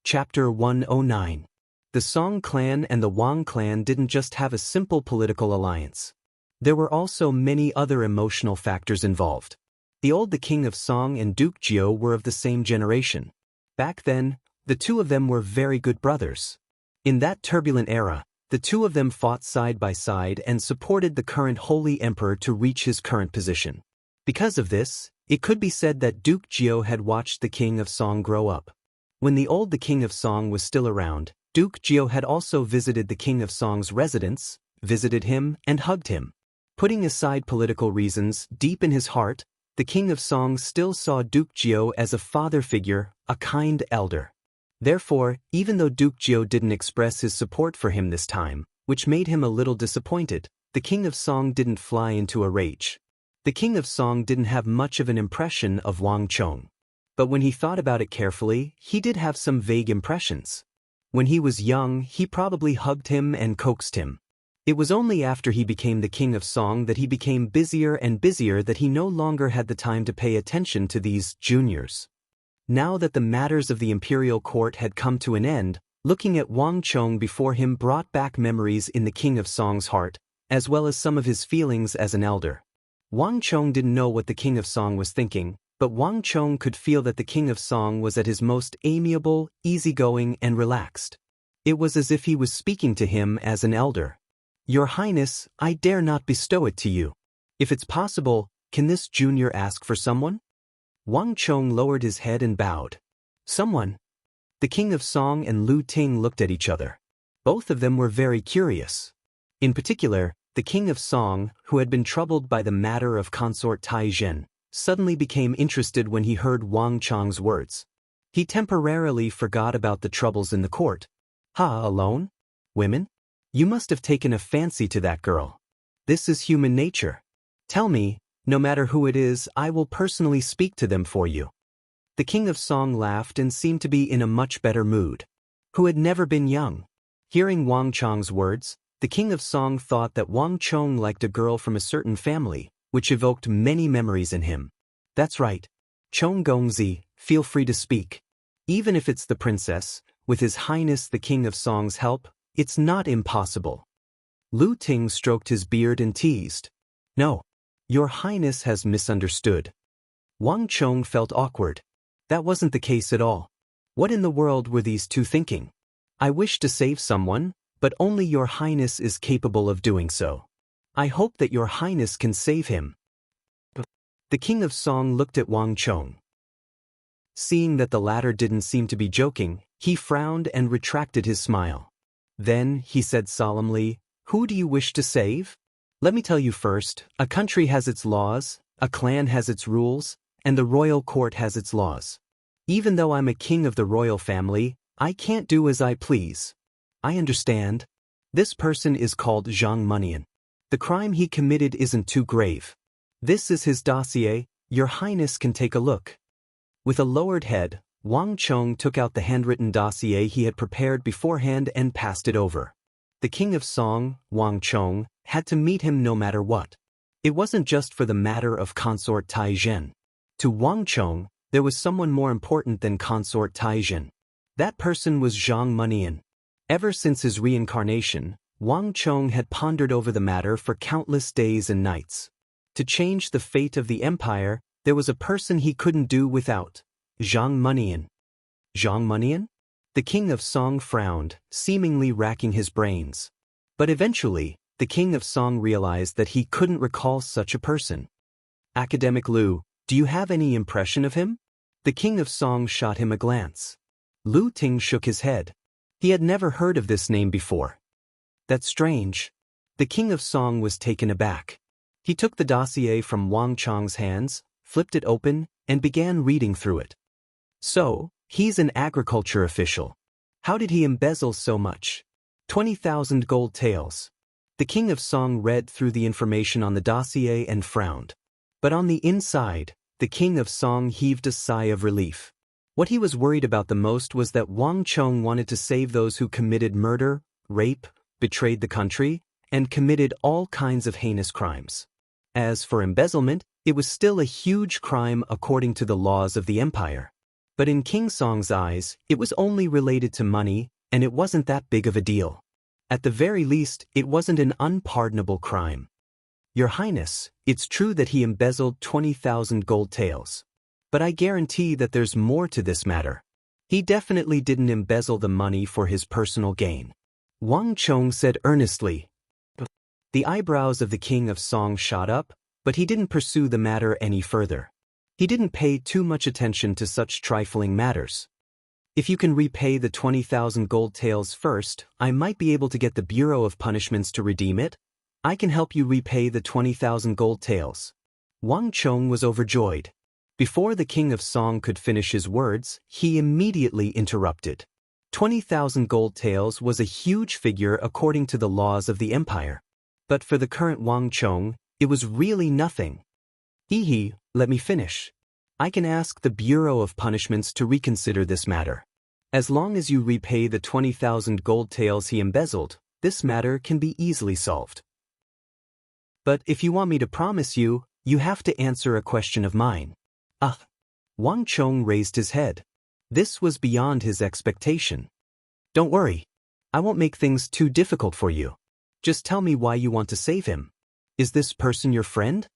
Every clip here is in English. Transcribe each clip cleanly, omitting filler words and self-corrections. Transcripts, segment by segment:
Chapter 109. The Song clan and the Wang clan didn't just have a simple political alliance. There were also many other emotional factors involved. The king of Song and Duke Jiao were of the same generation. Back then, the two of them were very good brothers. In that turbulent era, the two of them fought side by side and supported the current Holy Emperor to reach his current position. Because of this, it could be said that Duke Jiao had watched the king of Song grow up. When the king of Song was still around, Duke Jiao had also visited the king of Song's residence, visited him, and hugged him. Putting aside political reasons, deep in his heart, the king of Song still saw Duke Jiao as a father figure, a kind elder. Therefore, even though Duke Jiao didn't express his support for him this time, which made him a little disappointed, the king of Song didn't fly into a rage. The king of Song didn't have much of an impression of Wang Chong. But when he thought about it carefully, he did have some vague impressions. When he was young, he probably hugged him and coaxed him. It was only after he became the king of Song that he became busier and busier that he no longer had the time to pay attention to these juniors. Now that the matters of the imperial court had come to an end, looking at Wang Chong before him brought back memories in the king of Song's heart, as well as some of his feelings as an elder. Wang Chong didn't know what the king of Song was thinking, but Wang Chong could feel that the king of Song was at his most amiable, easygoing, and relaxed. It was as if he was speaking to him as an elder. "Your Highness, I dare not bestow it to you. If it's possible, can this junior ask for someone?" Wang Chong lowered his head and bowed. "Someone?" The king of Song and Lu Ting looked at each other. Both of them were very curious. In particular, the king of Song, who had been troubled by the matter of consort Tai Zhen, suddenly became interested when he heard Wang Chong's words. He temporarily forgot about the troubles in the court. Alone? Women? You must have taken a fancy to that girl. This is human nature. Tell me, no matter who it is, I will personally speak to them for you." The king of Song laughed and seemed to be in a much better mood. Who had never been young? Hearing Wang Chong's words, the king of Song thought that Wang Chong liked a girl from a certain family, which evoked many memories in him. "That's right. Chong Gongzi, feel free to speak. Even if it's the princess, with His Highness the King of Song's help, it's not impossible." Lu Ting stroked his beard and teased. "No. Your Highness has misunderstood." Wang Chong felt awkward. That wasn't the case at all. What in the world were these two thinking? "I wish to save someone, but only Your Highness is capable of doing so. I hope that Your Highness can save him." The king of Song looked at Wang Chong. Seeing that the latter didn't seem to be joking, he frowned and retracted his smile. Then, he said solemnly, "Who do you wish to save? Let me tell you first, a country has its laws, a clan has its rules, and the royal court has its laws. Even though I'm a king of the royal family, I can't do as I please." "I understand. This person is called Zhang Munian. The crime he committed isn't too grave. This is his dossier, Your Highness can take a look." With a lowered head, Wang Chong took out the handwritten dossier he had prepared beforehand and passed it over. The king of Song, Wang Chong, had to meet him no matter what. It wasn't just for the matter of consort Tai Zhen. To Wang Chong, there was someone more important than consort Tai Zhen. That person was Zhang Munian. Ever since his reincarnation, Wang Chong had pondered over the matter for countless days and nights. To change the fate of the empire, there was a person he couldn't do without: Zhang Munian. Zhang Munian? The king of Song frowned, seemingly racking his brains. But eventually, the king of Song realized that he couldn't recall such a person. "Academic Lu, do you have any impression of him?" The king of Song shot him a glance. Lu Ting shook his head. He had never heard of this name before. "That's strange." The king of Song was taken aback. He took the dossier from Wang Chong's hands, flipped it open, and began reading through it. "So, he's an agriculture official. How did he embezzle so much? 20,000 gold taels." The king of Song read through the information on the dossier and frowned. But on the inside, the king of Song heaved a sigh of relief. What he was worried about the most was that Wang Chong wanted to save those who committed murder, rape, betrayed the country, and committed all kinds of heinous crimes. As for embezzlement, it was still a huge crime according to the laws of the empire. But in King Song's eyes, it was only related to money, and it wasn't that big of a deal. At the very least, it wasn't an unpardonable crime. Your Highness, it's true that he embezzled 20,000 gold taels. But I guarantee that there's more to this matter. He definitely didn't embezzle the money for his personal gain. Wang Chong said earnestly. The eyebrows of the King of Song shot up, but he didn't pursue the matter any further. He didn't pay too much attention to such trifling matters. If you can repay the 20,000 gold taels first, I might be able to get the Bureau of Punishments to redeem it. I can help you repay the 20,000 gold taels. Wang Chong was overjoyed. Before the King of Song could finish his words, he immediately interrupted. 20,000 gold taels was a huge figure according to the laws of the empire. But for the current Wang Chong, it was really nothing. Let me finish. I can ask the Bureau of Punishments to reconsider this matter. As long as you repay the 20,000 gold taels he embezzled, this matter can be easily solved. But if you want me to promise you, you have to answer a question of mine. Wang Chong raised his head. This was beyond his expectation. Don't worry. I won't make things too difficult for you. Just tell me why you want to save him. Is this person your friend?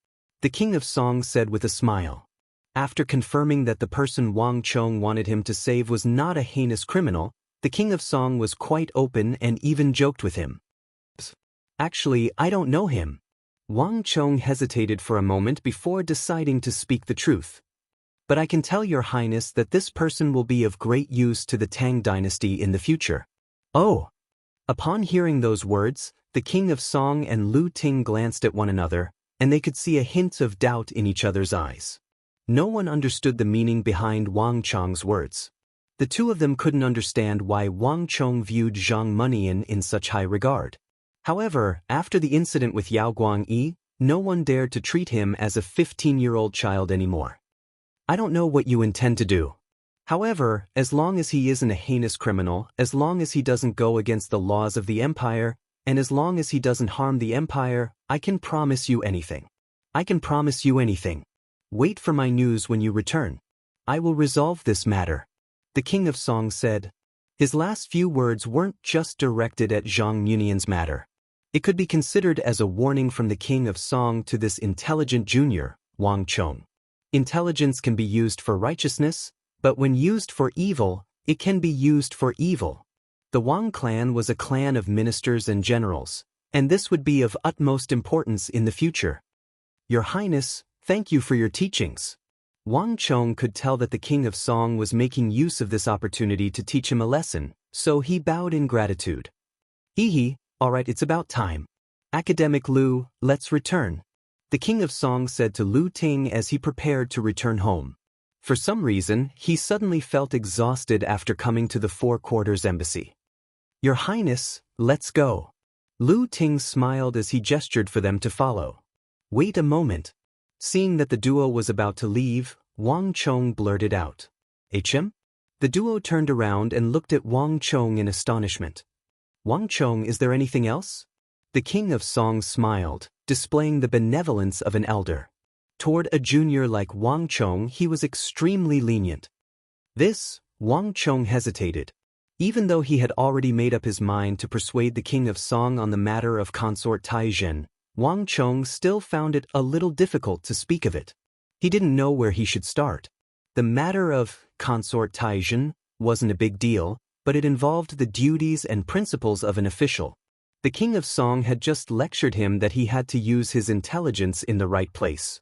The King of Song said with a smile. After confirming that the person Wang Chong wanted him to save was not a heinous criminal, the King of Song was quite open and even joked with him. Actually, I don't know him. Wang Chong hesitated for a moment before deciding to speak the truth. But I can tell your Highness that this person will be of great use to the Tang dynasty in the future. Oh! Upon hearing those words, the King of Song and Lu Ting glanced at one another, and they could see a hint of doubt in each other's eyes. No one understood the meaning behind Wang Chong's words. The two of them couldn't understand why Wang Chong viewed Zhang Munian in such high regard. However, after the incident with Yao Guangyi, no one dared to treat him as a 15-year-old child anymore. I don't know what you intend to do. However, as long as he isn't a heinous criminal, as long as he doesn't go against the laws of the empire, and as long as he doesn't harm the empire, I can promise you anything. I can promise you anything. Wait for my news when you return. I will resolve this matter. The King of Song said. His last few words weren't just directed at Zhang Munian's matter. It could be considered as a warning from the King of Song to this intelligent junior, Wang Chong. Intelligence can be used for righteousness, but when used for evil, it can be used for evil. The Wang clan was a clan of ministers and generals, and this would be of utmost importance in the future. Your Highness, thank you for your teachings. Wang Chong could tell that the King of Song was making use of this opportunity to teach him a lesson, so he bowed in gratitude. All right, it's about time. Academic Lu, let's return. The King of Song said to Lu Ting as he prepared to return home. For some reason, he suddenly felt exhausted after coming to the Four Quarters Embassy. Your Highness, let's go. Lu Ting smiled as he gestured for them to follow. Wait a moment. Seeing that the duo was about to leave, Wang Chong blurted out. HM? The duo turned around and looked at Wang Chong in astonishment. Wang Chong, is there anything else? The King of Song smiled, displaying the benevolence of an elder. Toward a junior like Wang Chong, he was extremely lenient. Wang Chong hesitated. Even though he had already made up his mind to persuade the King of Song on the matter of Consort Taizhen, Wang Chong still found it a little difficult to speak of it. He didn't know where he should start. The matter of Consort Taizhen wasn't a big deal, but it involved the duties and principles of an official. The King of Song had just lectured him that he had to use his intelligence in the right place.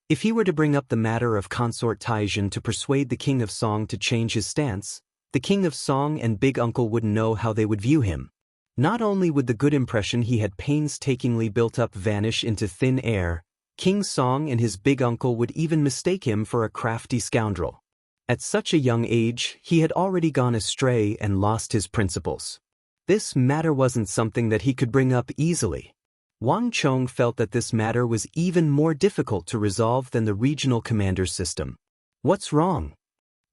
If he were to bring up the matter of Consort Taizhen to persuade the King of Song to change his stance, the King of Song and Big Uncle wouldn't know how they would view him. Not only would the good impression he had painstakingly built up vanish into thin air, King Song and his big uncle would even mistake him for a crafty scoundrel. At such a young age, he had already gone astray and lost his principles. This matter wasn't something that he could bring up easily. Wang Chong felt that this matter was even more difficult to resolve than the regional commander's system. What's wrong?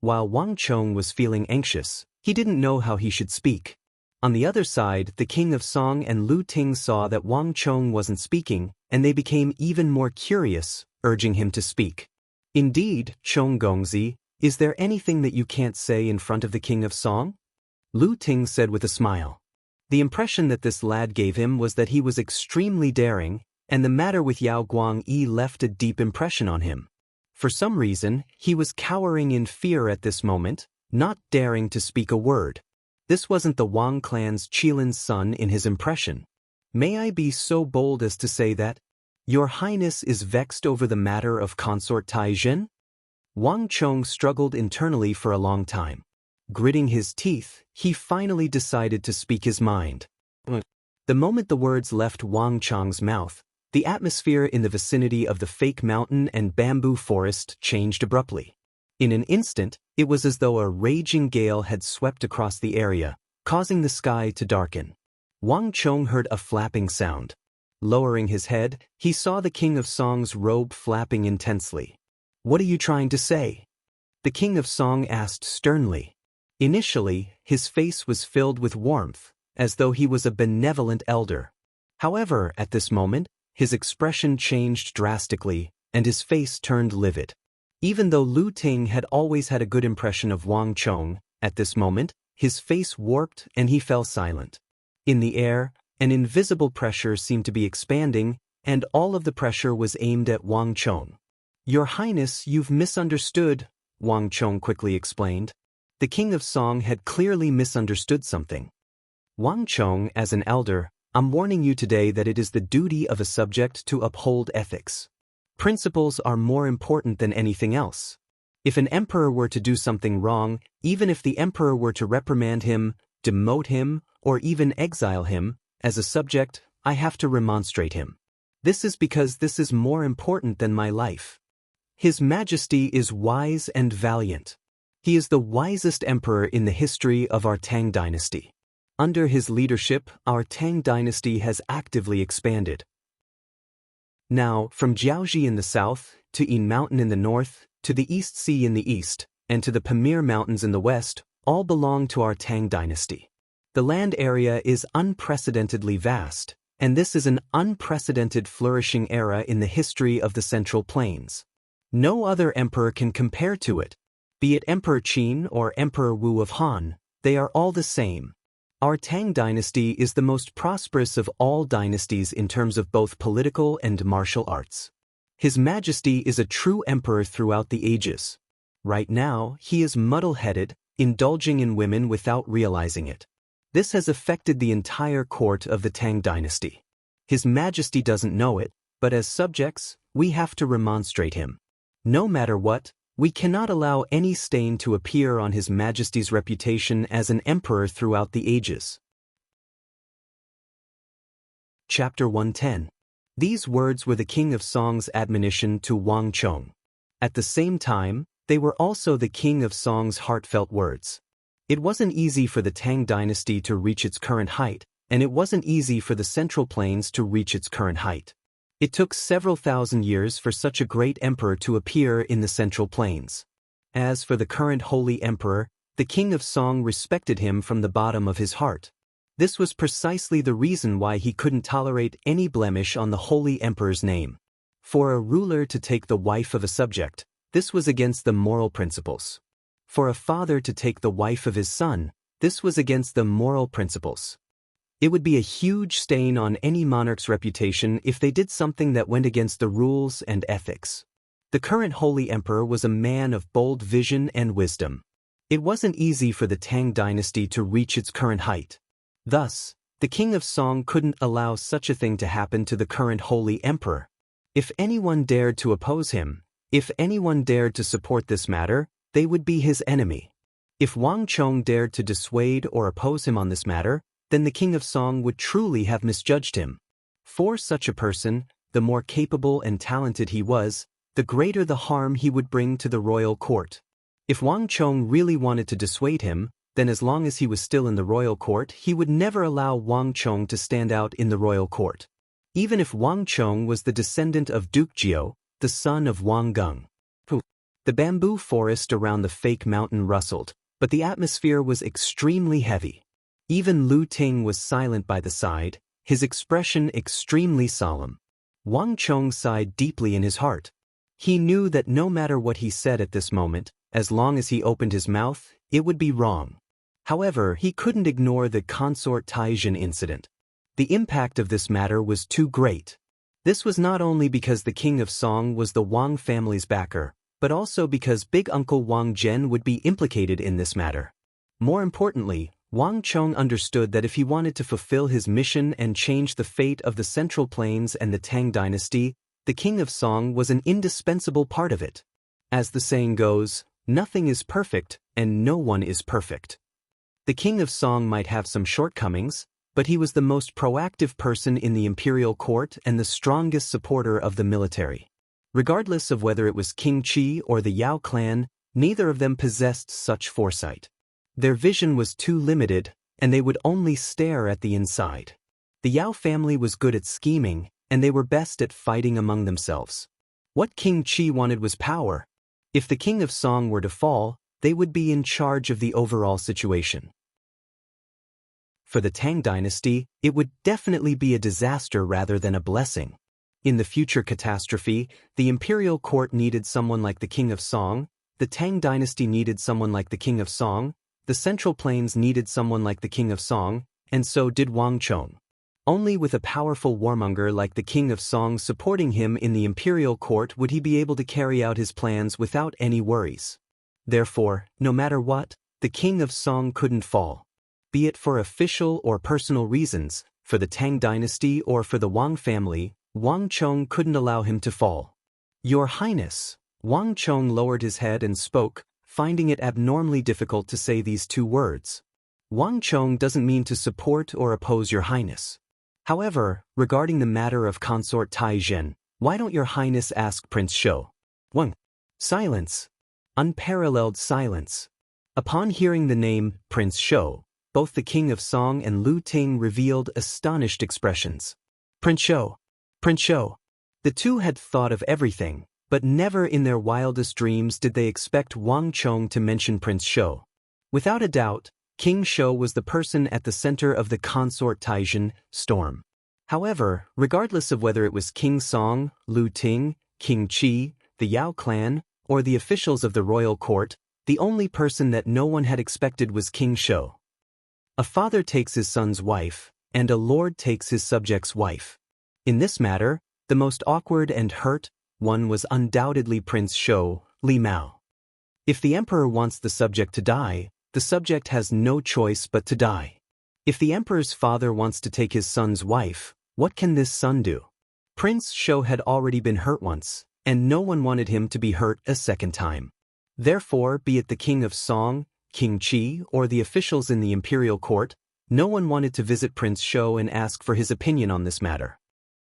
While Wang Chong was feeling anxious, he didn't know how he should speak. On the other side, the King of Song and Lu Ting saw that Wang Chong wasn't speaking, and they became even more curious, urging him to speak. Indeed, Chong Gongzi, Is there anything that you can't say in front of the King of Song? Lu Ting said with a smile. The impression that this lad gave him was that he was extremely daring, and the matter with Yao Guangyi left a deep impression on him. For some reason, he was cowering in fear at this moment, not daring to speak a word. This wasn't the Wang clan's Qilin's son in his impression. May I be so bold as to say that Your Highness is vexed over the matter of consort Taizhen? Wang Chong struggled internally for a long time. Gritting his teeth, he finally decided to speak his mind. The moment the words left Wang Chong's mouth, the atmosphere in the vicinity of the fake mountain and bamboo forest changed abruptly. In an instant, it was as though a raging gale had swept across the area, causing the sky to darken. Wang Chong heard a flapping sound. Lowering his head, he saw the King of Song's robe flapping intensely. What are you trying to say? The King of Song asked sternly. Initially, his face was filled with warmth, as though he was a benevolent elder. However, at this moment, his expression changed drastically, and his face turned livid. Even though Lu Ting had always had a good impression of Wang Chong, at this moment, his face warped and he fell silent. In the air, an invisible pressure seemed to be expanding, and all of the pressure was aimed at Wang Chong. Your Highness, you've misunderstood, Wang Chong quickly explained. The King of Song had clearly misunderstood something. Wang Chong, as an elder, I'm warning you today that it is the duty of a subject to uphold ethics. Principles are more important than anything else. If an emperor were to do something wrong, even if the emperor were to reprimand him, demote him, or even exile him, as a subject, I have to remonstrate him. This is because this is more important than my life. His Majesty is wise and valiant. He is the wisest emperor in the history of our Tang dynasty. Under his leadership, our Tang dynasty has actively expanded. Now, from Jiaozhi in the south, to Yin Mountain in the north, to the East Sea in the east, and to the Pamir Mountains in the west, all belong to our Tang dynasty. The land area is unprecedentedly vast, and this is an unprecedented flourishing era in the history of the Central Plains. No other emperor can compare to it. Be it Emperor Qin or Emperor Wu of Han, they are all the same. Our Tang dynasty is the most prosperous of all dynasties in terms of both political and martial arts. His Majesty is a true emperor throughout the ages. Right now, he is muddle-headed, indulging in women without realizing it. This has affected the entire court of the Tang dynasty. His Majesty doesn't know it, but as subjects, we have to remonstrate him. No matter what, we cannot allow any stain to appear on His Majesty's reputation as an emperor throughout the ages. Chapter 110. These words were the King of Song's admonition to Wang Chong. At the same time, they were also the King of Song's heartfelt words. It wasn't easy for the Tang dynasty to reach its current height, and it wasn't easy for the Central Plains to reach its current height. It took several thousand years for such a great emperor to appear in the Central Plains. As for the current holy emperor, the King of Song respected him from the bottom of his heart. This was precisely the reason why he couldn't tolerate any blemish on the holy emperor's name. For a ruler to take the wife of a subject, this was against the moral principles. For a father to take the wife of his son, this was against the moral principles. It would be a huge stain on any monarch's reputation if they did something that went against the rules and ethics. The current holy emperor was a man of bold vision and wisdom. It wasn't easy for the Tang dynasty to reach its current height. Thus, the King of Song couldn't allow such a thing to happen to the current holy emperor. If anyone dared to oppose him, if anyone dared to support this matter, they would be his enemy. If Wang Chong dared to dissuade or oppose him on this matter, then the King of Song would truly have misjudged him. For such a person, the more capable and talented he was, the greater the harm he would bring to the royal court. If Wang Chong really wanted to dissuade him, then as long as he was still in the royal court, he would never allow Wang Chong to stand out in the royal court. Even if Wang Chong was the descendant of Duke Jiao, the son of Wang Gung. The bamboo forest around the fake mountain rustled, but the atmosphere was extremely heavy. Even Lu Ting was silent by the side, his expression extremely solemn. Wang Chong sighed deeply in his heart. He knew that no matter what he said at this moment, as long as he opened his mouth, it would be wrong. However, he couldn't ignore the consort Taijin incident. The impact of this matter was too great. This was not only because the king of Song was the Wang family's backer, but also because big uncle Wang Zhen would be implicated in this matter. More importantly, Wang Chong understood that if he wanted to fulfill his mission and change the fate of the Central Plains and the Tang dynasty, the king of Song was an indispensable part of it. As the saying goes, nothing is perfect, and no one is perfect. The king of Song might have some shortcomings, but he was the most proactive person in the imperial court and the strongest supporter of the military. Regardless of whether it was King Qi or the Yao clan, neither of them possessed such foresight. Their vision was too limited, and they would only stare at the inside. The Yao family was good at scheming, and they were best at fighting among themselves. What King Qi wanted was power. If the king of Song were to fall, they would be in charge of the overall situation. For the Tang dynasty, it would definitely be a disaster rather than a blessing. In the future catastrophe, the imperial court needed someone like the king of Song, the Tang dynasty needed someone like the king of Song, the Central Plains needed someone like the king of Song, and so did Wang Chong. Only with a powerful warmonger like the king of Song supporting him in the imperial court would he be able to carry out his plans without any worries. Therefore, no matter what, the king of Song couldn't fall. Be it for official or personal reasons, for the Tang dynasty or for the Wang family, Wang Chong couldn't allow him to fall. Your Highness, Wang Chong lowered his head and spoke, finding it abnormally difficult to say these two words. Wang Chong doesn't mean to support or oppose your Highness. However, regarding the matter of consort Taizhen, why don't your Highness ask Prince Shou? Wang. Silence. Unparalleled silence. Upon hearing the name Prince Shou, both the king of Song and Lu Ting revealed astonished expressions. Prince Shou. Prince Shou. The two had thought of everything, but never in their wildest dreams did they expect Wang Chong to mention Prince Shou. Without a doubt, King Shou was the person at the center of the consort Taizhen storm. However, regardless of whether it was King Song, Lu Ting, King Qi, the Yao clan, or the officials of the royal court, the only person that no one had expected was King Shou. A father takes his son's wife, and a lord takes his subject's wife. In this matter, the most awkward and hurt one was undoubtedly Prince Shou, Li Mao. If the emperor wants the subject to die, the subject has no choice but to die. If the emperor's father wants to take his son's wife, what can this son do? Prince Shou had already been hurt once, and no one wanted him to be hurt a second time. Therefore, be it the king of Song, King Qi, or the officials in the imperial court, no one wanted to visit Prince Shou and ask for his opinion on this matter.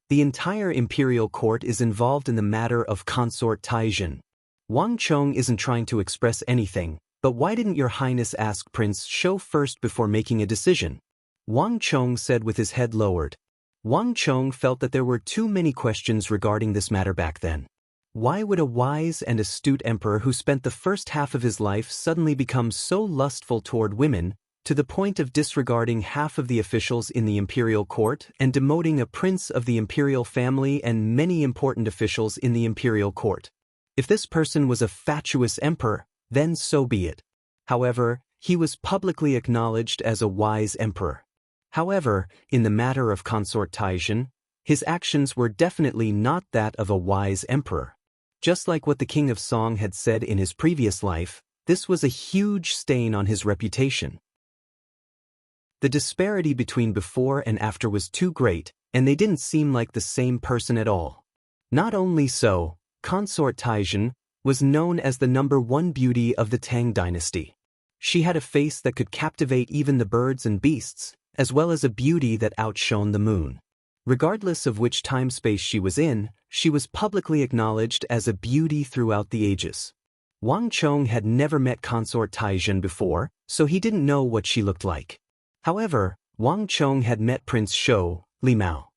The entire imperial court is involved in the matter of consort Taizhen. Wang Chong isn't trying to express anything, but why didn't your Highness ask Prince Shou first before making a decision? Wang Chong said with his head lowered. Wang Chong felt that there were too many questions regarding this matter back then. Why would a wise and astute emperor who spent the first half of his life suddenly become so lustful toward women, to the point of disregarding half of the officials in the imperial court and demoting a prince of the imperial family and many important officials in the imperial court? If this person was a fatuous emperor, then so be it. However, he was publicly acknowledged as a wise emperor. However, in the matter of consort Taizhen, his actions were definitely not that of a wise emperor. Just like what the king of Song had said in his previous life, this was a huge stain on his reputation. The disparity between before and after was too great, and they didn't seem like the same person at all. Not only so, consort Taizhen was known as the #1 beauty of the Tang dynasty. She had a face that could captivate even the birds and beasts, as well as a beauty that outshone the moon. Regardless of which time-space she was in, she was publicly acknowledged as a beauty throughout the ages. Wang Chong had never met consort Taizhen before, so he didn't know what she looked like. However, Wang Chong had met Prince Shou, Li Mao.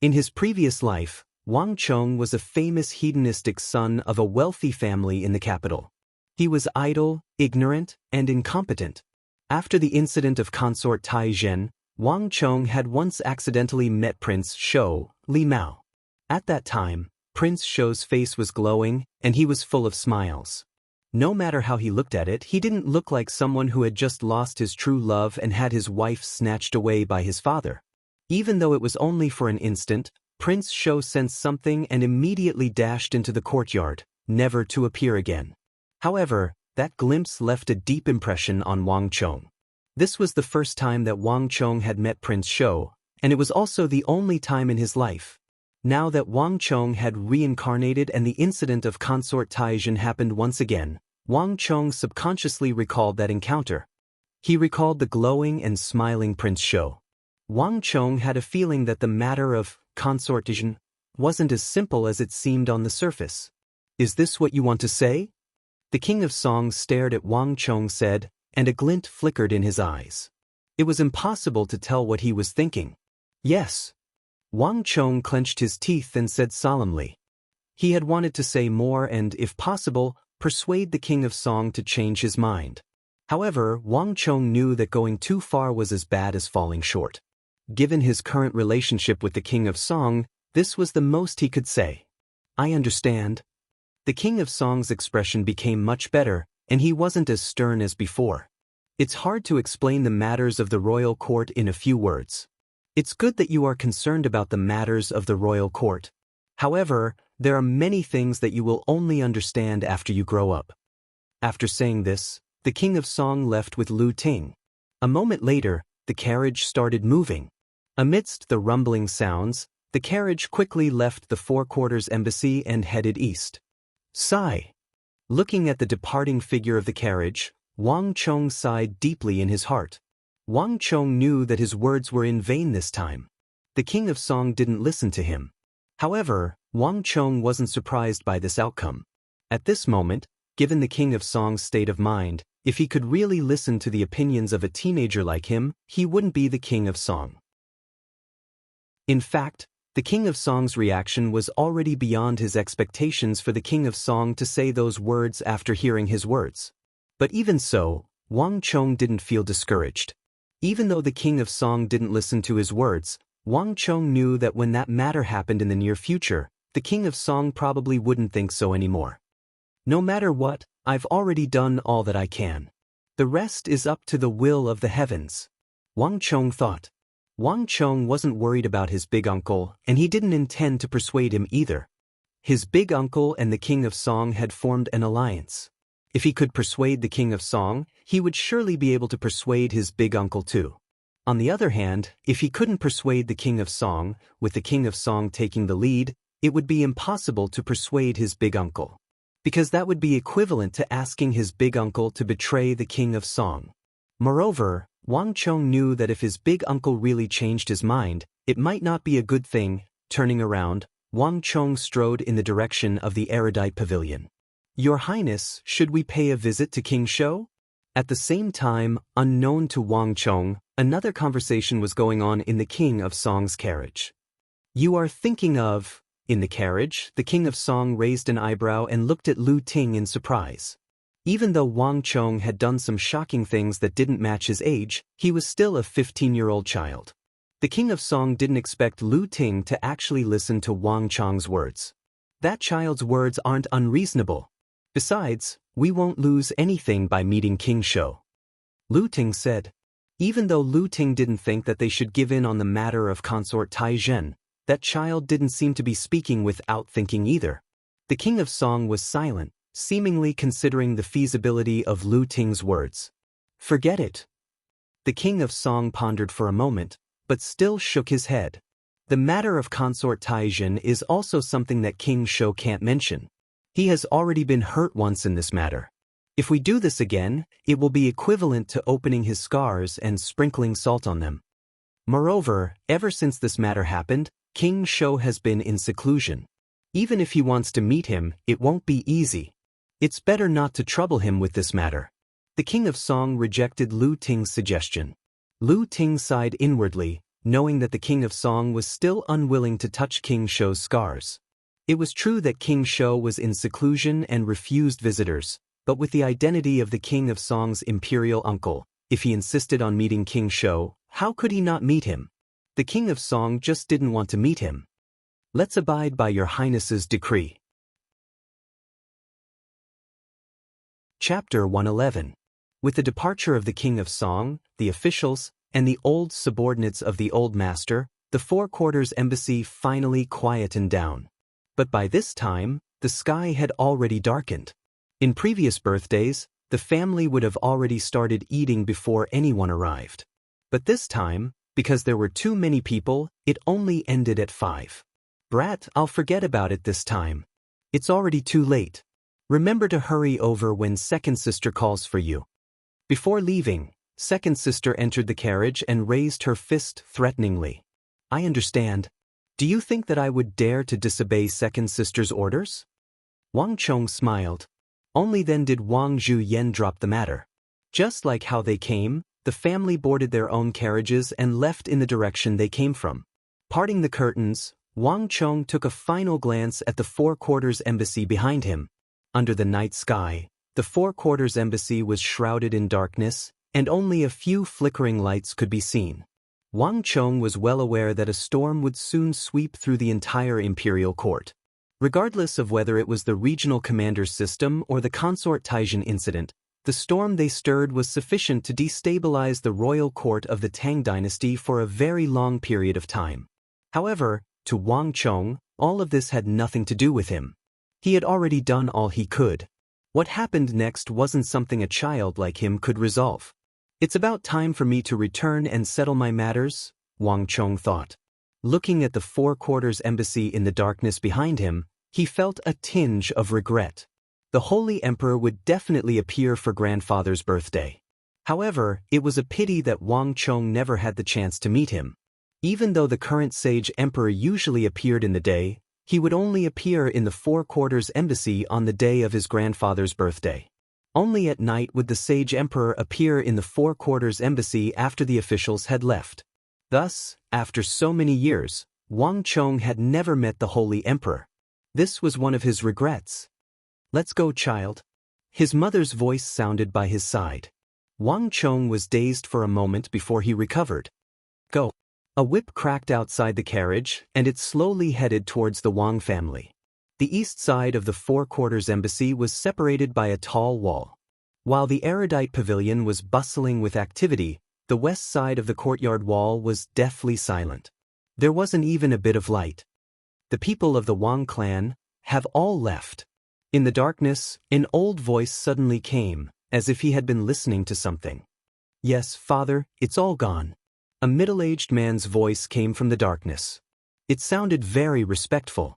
In his previous life, Wang Chong was a famous hedonistic son of a wealthy family in the capital. He was idle, ignorant, and incompetent. After the incident of consort Taizhen, Wang Chong had once accidentally met Prince Shou, Li Mao. At that time, Prince Shou's face was glowing, and he was full of smiles. No matter how he looked at it, he didn't look like someone who had just lost his true love and had his wife snatched away by his father. Even though it was only for an instant, Prince Shou sensed something and immediately dashed into the courtyard, never to appear again. However, that glimpse left a deep impression on Wang Chong. This was the first time that Wang Chong had met Prince Shou, and it was also the only time in his life. Now that Wang Chong had reincarnated and the incident of Consort Taizhen happened once again, Wang Chong subconsciously recalled that encounter. He recalled the glowing and smiling Prince Shou. Wang Chong had a feeling that the matter of Consort Taizhen wasn't as simple as it seemed on the surface. "Is this what you want to say?" The King of Song stared at Wang Chong said, and a glint flickered in his eyes. It was impossible to tell what he was thinking. "Yes." Wang Chong clenched his teeth and said solemnly. He had wanted to say more and, if possible, persuade the King of Song to change his mind. However, Wang Chong knew that going too far was as bad as falling short. Given his current relationship with the King of Song, this was the most he could say. "I understand." The King of Song's expression became much better, and he wasn't as stern as before. "It's hard to explain the matters of the royal court in a few words. It's good that you are concerned about the matters of the royal court. However, there are many things that you will only understand after you grow up." After saying this, the King of Song left with Lu Ting. A moment later, the carriage started moving. Amidst the rumbling sounds, the carriage quickly left the Four Quarters Embassy and headed east. Sigh. Looking at the departing figure of the carriage, Wang Chong sighed deeply in his heart. Wang Chong knew that his words were in vain this time. The King of Song didn't listen to him. However, Wang Chong wasn't surprised by this outcome. At this moment, given the King of Song's state of mind, if he could really listen to the opinions of a teenager like him, he wouldn't be the King of Song. In fact, the King of Song's reaction was already beyond his expectations for the King of Song to say those words after hearing his words. But even so, Wang Chong didn't feel discouraged. Even though the King of Song didn't listen to his words, Wang Chong knew that when that matter happened in the near future, the King of Song probably wouldn't think so anymore. "No matter what, I've already done all that I can. The rest is up to the will of the heavens," Wang Chong thought. Wang Chong wasn't worried about his big uncle, and he didn't intend to persuade him either. His big uncle and the King of Song had formed an alliance. If he could persuade the King of Song, he would surely be able to persuade his big uncle too. On the other hand, if he couldn't persuade the King of Song, with the King of Song taking the lead, it would be impossible to persuade his big uncle. Because that would be equivalent to asking his big uncle to betray the King of Song. Moreover, Wang Chong knew that if his big uncle really changed his mind, it might not be a good thing. Turning around, Wang Chong strode in the direction of the erudite pavilion. "Your Highness, should we pay a visit to King Shou?" At the same time, unknown to Wang Chong, another conversation was going on in the King of Song's carriage. "You are thinking of..." In the carriage, the King of Song raised an eyebrow and looked at Lu Ting in surprise. Even though Wang Chong had done some shocking things that didn't match his age, he was still a 15-year-old child. The King of Song didn't expect Lu Ting to actually listen to Wang Chong's words. That child's words aren't unreasonable. Besides, we won't lose anything by meeting King Shou, Lu Ting said. Even though Lu Ting didn't think that they should give in on the matter of Consort Taizhen, that child didn't seem to be speaking without thinking either. The King of Song was silent, seemingly considering the feasibility of Lu Ting's words. "Forget it." The King of Song pondered for a moment, but still shook his head. The matter of Consort Taizhen is also something that King Shou can't mention. He has already been hurt once in this matter. If we do this again, it will be equivalent to opening his scars and sprinkling salt on them. Moreover, ever since this matter happened, King Shou has been in seclusion. Even if he wants to meet him, it won't be easy. It's better not to trouble him with this matter. The King of Song rejected Lu Ting's suggestion. Lu Ting sighed inwardly, knowing that the King of Song was still unwilling to touch King Shou's scars. It was true that King Shou was in seclusion and refused visitors, but with the identity of the King of Song's imperial uncle, if he insisted on meeting King Shou, how could he not meet him? The King of Song just didn't want to meet him. "Let's abide by your Highness's decree." Chapter 111. With the departure of the King of Song, the officials, and the old subordinates of the old master, the Four Quarters Embassy finally quietened down. But by this time, the sky had already darkened. In previous birthdays, the family would have already started eating before anyone arrived. But this time, because there were too many people, it only ended at 5. Brat, I'll forget about it this time. It's already too late. Remember to hurry over when second sister calls for you. Before leaving, second sister entered the carriage and raised her fist threateningly. I understand. Do you think that I would dare to disobey second sister's orders? Wang Chong smiled. Only then did Wang Zhuyan drop the matter. Just like how they came, the family boarded their own carriages and left in the direction they came from. Parting the curtains, Wang Chong took a final glance at the Four Quarters Embassy behind him. Under the night sky, the Four Quarters Embassy was shrouded in darkness, and only a few flickering lights could be seen. Wang Chong was well aware that a storm would soon sweep through the entire imperial court. Regardless of whether it was the regional commander's system or the consort Taijin incident, the storm they stirred was sufficient to destabilize the royal court of the Tang dynasty for a very long period of time. However, to Wang Chong, all of this had nothing to do with him. He had already done all he could. What happened next wasn't something a child like him could resolve. It's about time for me to return and settle my matters, Wang Chong thought. Looking at the Four Quarters Embassy in the darkness behind him, he felt a tinge of regret. The Holy Emperor would definitely appear for grandfather's birthday. However, it was a pity that Wang Chong never had the chance to meet him. Even though the current Sage Emperor usually appeared in the day, he would only appear in the Four Quarters Embassy on the day of his grandfather's birthday. Only at night would the Sage Emperor appear in the Four Quarters Embassy after the officials had left. Thus, after so many years, Wang Chong had never met the Holy Emperor. This was one of his regrets. Let's go, child. His mother's voice sounded by his side. Wang Chong was dazed for a moment before he recovered. Go. A whip cracked outside the carriage, and it slowly headed towards the Wang family. The east side of the Four Quarters Embassy was separated by a tall wall. While the erudite pavilion was bustling with activity, the west side of the courtyard wall was deathly silent. There wasn't even a bit of light. The people of the Wang clan have all left. In the darkness, an old voice suddenly came, as if he had been listening to something. Yes, father, it's all gone. A middle-aged man's voice came from the darkness. It sounded very respectful.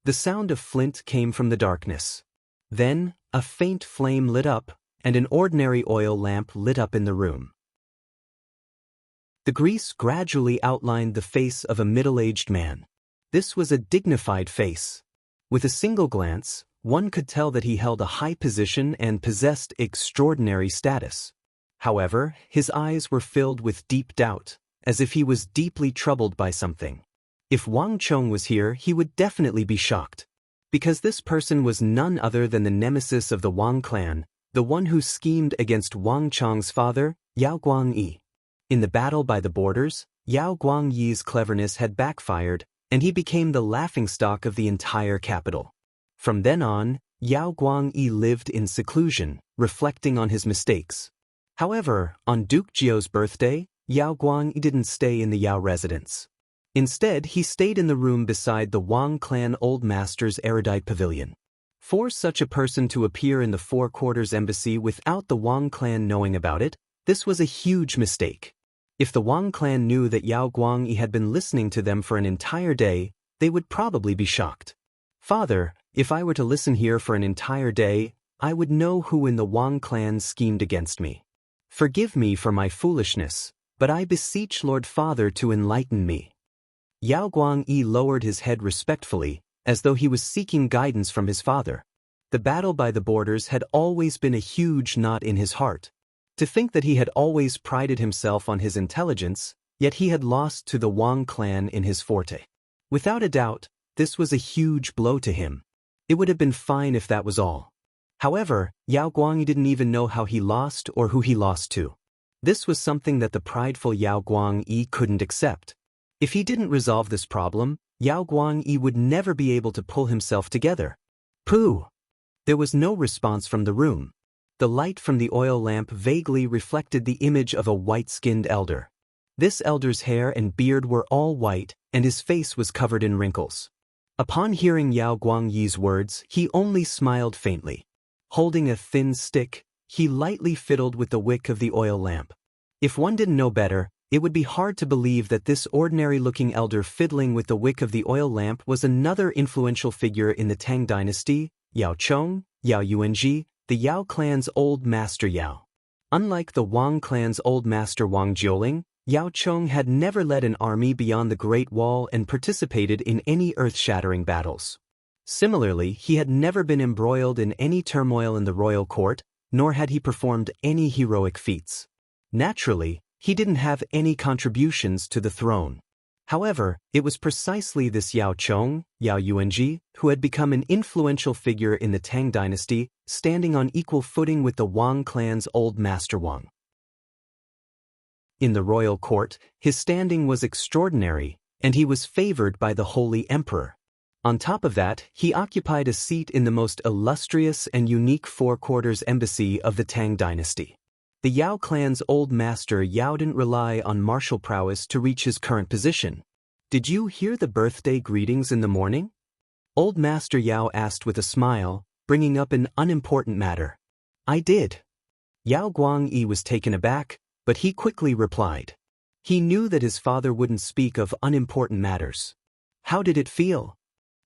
The sound of flint came from the darkness. Then, a faint flame lit up, and an ordinary oil lamp lit up in the room. The grease gradually outlined the face of a middle-aged man. This was a dignified face. With a single glance, one could tell that he held a high position and possessed extraordinary status. However, his eyes were filled with deep doubt, as if he was deeply troubled by something. If Wang Chong was here, he would definitely be shocked. Because this person was none other than the nemesis of the Wang clan, the one who schemed against Wang Chong's father, Yao Guangyi. In the battle by the borders, Yao Guangyi's cleverness had backfired, and he became the laughingstock of the entire capital. From then on, Yao Guangyi lived in seclusion, reflecting on his mistakes. However, on Duke Jiu's birthday, Yao Guangyi didn't stay in the Yao residence. Instead, he stayed in the room beside the Wang clan old master's erudite pavilion. For such a person to appear in the Four Quarters Embassy without the Wang clan knowing about it, this was a huge mistake. If the Wang clan knew that Yao Guangyi had been listening to them for an entire day, they would probably be shocked. Father, if I were to listen here for an entire day, I would know who in the Wang clan schemed against me. Forgive me for my foolishness, but I beseech Lord Father to enlighten me. Yao Guangyi lowered his head respectfully, as though he was seeking guidance from his father. The battle by the borders had always been a huge knot in his heart. To think that he had always prided himself on his intelligence, yet he had lost to the Wang clan in his forte. Without a doubt, this was a huge blow to him. It would have been fine if that was all. However, Yao Guangyi didn't even know how he lost or who he lost to. This was something that the prideful Yao Guangyi couldn't accept. If he didn't resolve this problem, Yao Guangyi would never be able to pull himself together. Pooh! There was no response from the room. The light from the oil lamp vaguely reflected the image of a white-skinned elder. This elder's hair and beard were all white, and his face was covered in wrinkles. Upon hearing Yao Guangyi's words, he only smiled faintly. Holding a thin stick, he lightly fiddled with the wick of the oil lamp. If one didn't know better, it would be hard to believe that this ordinary-looking elder fiddling with the wick of the oil lamp was another influential figure in the Tang dynasty, Yao Chong, Yao Yuanji, the Yao clan's old master Yao. Unlike the Wang clan's old master Wang Jiuling, Yao Chong had never led an army beyond the Great Wall and participated in any earth-shattering battles. Similarly, he had never been embroiled in any turmoil in the royal court, nor had he performed any heroic feats. Naturally, he didn't have any contributions to the throne. However, it was precisely this Yao Chong, Yao Yuanji, who had become an influential figure in the Tang dynasty, standing on equal footing with the Wang clan's old master Wang. In the royal court, his standing was extraordinary, and he was favored by the Holy Emperor. On top of that, he occupied a seat in the most illustrious and unique four-quarters embassy of the Tang dynasty. The Yao clan's old master Yao didn't rely on martial prowess to reach his current position. "Did you hear the birthday greetings in the morning?" Old Master Yao asked with a smile, bringing up an unimportant matter. "I did." Yao Guangyi was taken aback, but he quickly replied. He knew that his father wouldn't speak of unimportant matters. "How did it feel?"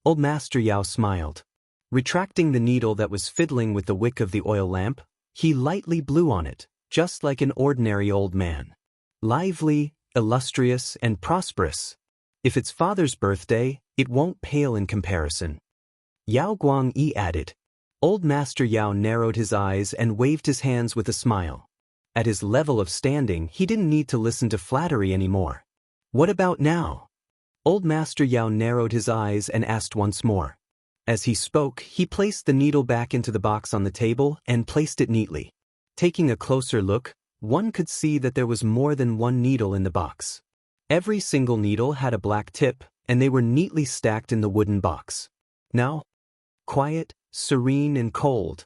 Old Master Yao smiled. Retracting the needle that was fiddling with the wick of the oil lamp, he lightly blew on it, just like an ordinary old man. Lively, illustrious, and prosperous. If it's father's birthday, it won't pale in comparison. Yao Guangyi added. Old Master Yao narrowed his eyes and waved his hands with a smile. At his level of standing, he didn't need to listen to flattery anymore. "What about now?" Old Master Yao narrowed his eyes and asked once more. As he spoke, he placed the needle back into the box on the table and placed it neatly. Taking a closer look, one could see that there was more than one needle in the box. Every single needle had a black tip, and they were neatly stacked in the wooden box. Now, quiet, serene, and cold.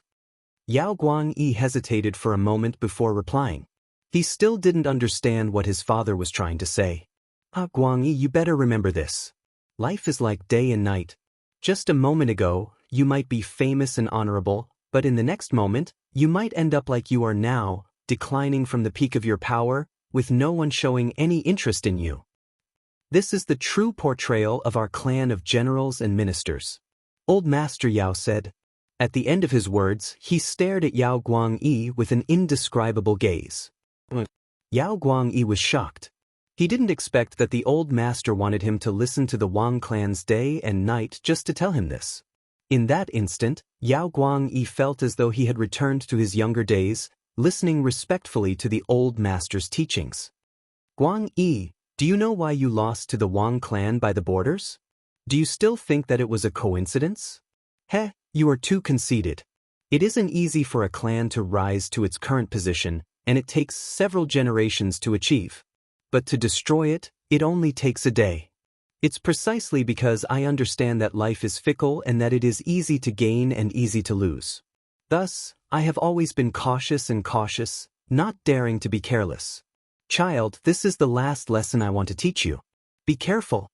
Yao Guangyi hesitated for a moment before replying. He still didn't understand what his father was trying to say. Guangyi, you better remember this. Life is like day and night. Just a moment ago, you might be famous and honorable, but in the next moment, you might end up like you are now, declining from the peak of your power, with no one showing any interest in you. This is the true portrayal of our clan of generals and ministers. Old Master Yao said. At the end of his words, he stared at Yao Guangyi with an indescribable gaze. Yao Guangyi was shocked. He didn't expect that the old master wanted him to listen to the Wang clan's day and night just to tell him this. In that instant, Yao Guangyi felt as though he had returned to his younger days, listening respectfully to the old master's teachings. Guangyi, do you know why you lost to the Wang clan by the borders? Do you still think that it was a coincidence? You are too conceited. It isn't easy for a clan to rise to its current position, and it takes several generations to achieve. But to destroy it, it only takes a day. It's precisely because I understand that life is fickle and that it is easy to gain and easy to lose. Thus, I have always been cautious, not daring to be careless. Child, this is the last lesson I want to teach you. Be careful.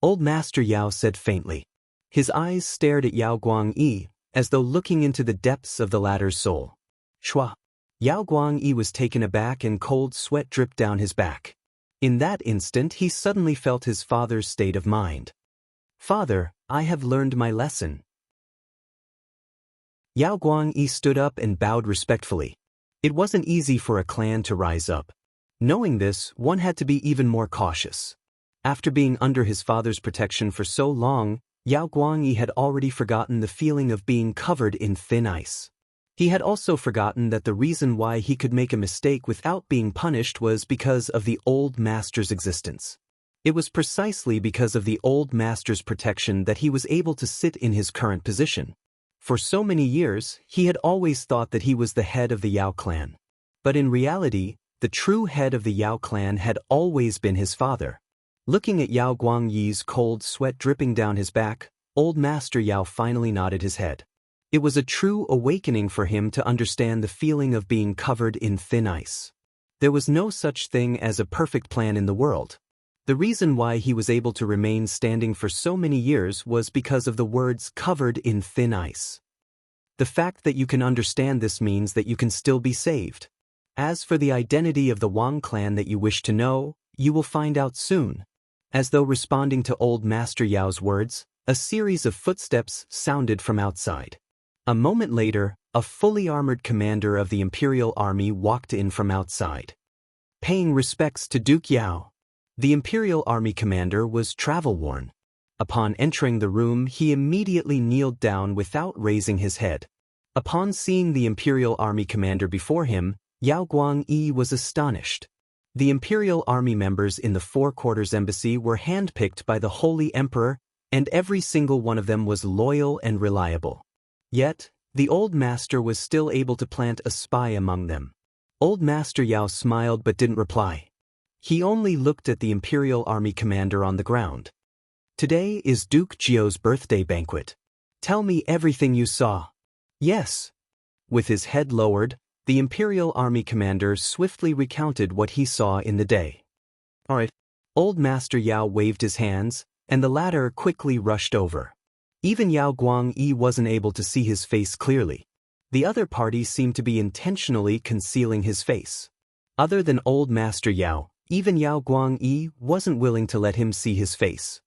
Old Master Yao said faintly. His eyes stared at Yao Guangyi, as though looking into the depths of the latter's soul. Shua. Yao Guangyi was taken aback and cold sweat dripped down his back. In that instant he suddenly felt his father's state of mind. Father, I have learned my lesson. Yao Guangyi stood up and bowed respectfully. It wasn't easy for a clan to rise up. Knowing this, one had to be even more cautious. After being under his father's protection for so long, Yao Guangyi had already forgotten the feeling of being covered in thin ice. He had also forgotten that the reason why he could make a mistake without being punished was because of the old master's existence. It was precisely because of the old master's protection that he was able to sit in his current position. For so many years, he had always thought that he was the head of the Yao clan. But in reality, the true head of the Yao clan had always been his father. Looking at Yao Guangyi's cold sweat dripping down his back, old Master Yao finally nodded his head. It was a true awakening for him to understand the feeling of being covered in thin ice. There was no such thing as a perfect plan in the world. The reason why he was able to remain standing for so many years was because of the words covered in thin ice. The fact that you can understand this means that you can still be saved. As for the identity of the Wang clan that you wish to know, you will find out soon. As though responding to old Master Yao's words, a series of footsteps sounded from outside. A moment later, a fully armored commander of the Imperial Army walked in from outside. Paying respects to Duke Yao. The Imperial Army commander was travel-worn. Upon entering the room, he immediately kneeled down without raising his head. Upon seeing the Imperial Army commander before him, Yao Guangyi was astonished. The Imperial Army members in the Four Quarters Embassy were handpicked by the Holy Emperor, and every single one of them was loyal and reliable. Yet, the old master was still able to plant a spy among them. Old Master Yao smiled but didn't reply. He only looked at the Imperial Army commander on the ground. Today is Duke Jiu's birthday banquet. Tell me everything you saw. Yes. With his head lowered, the Imperial Army commander swiftly recounted what he saw in the day. All right. Old Master Yao waved his hands, and the latter quickly rushed over. Even Yao Guangyi wasn't able to see his face clearly. The other party seemed to be intentionally concealing his face. Other than old Master Yao, even Yao Guangyi wasn't willing to let him see his face.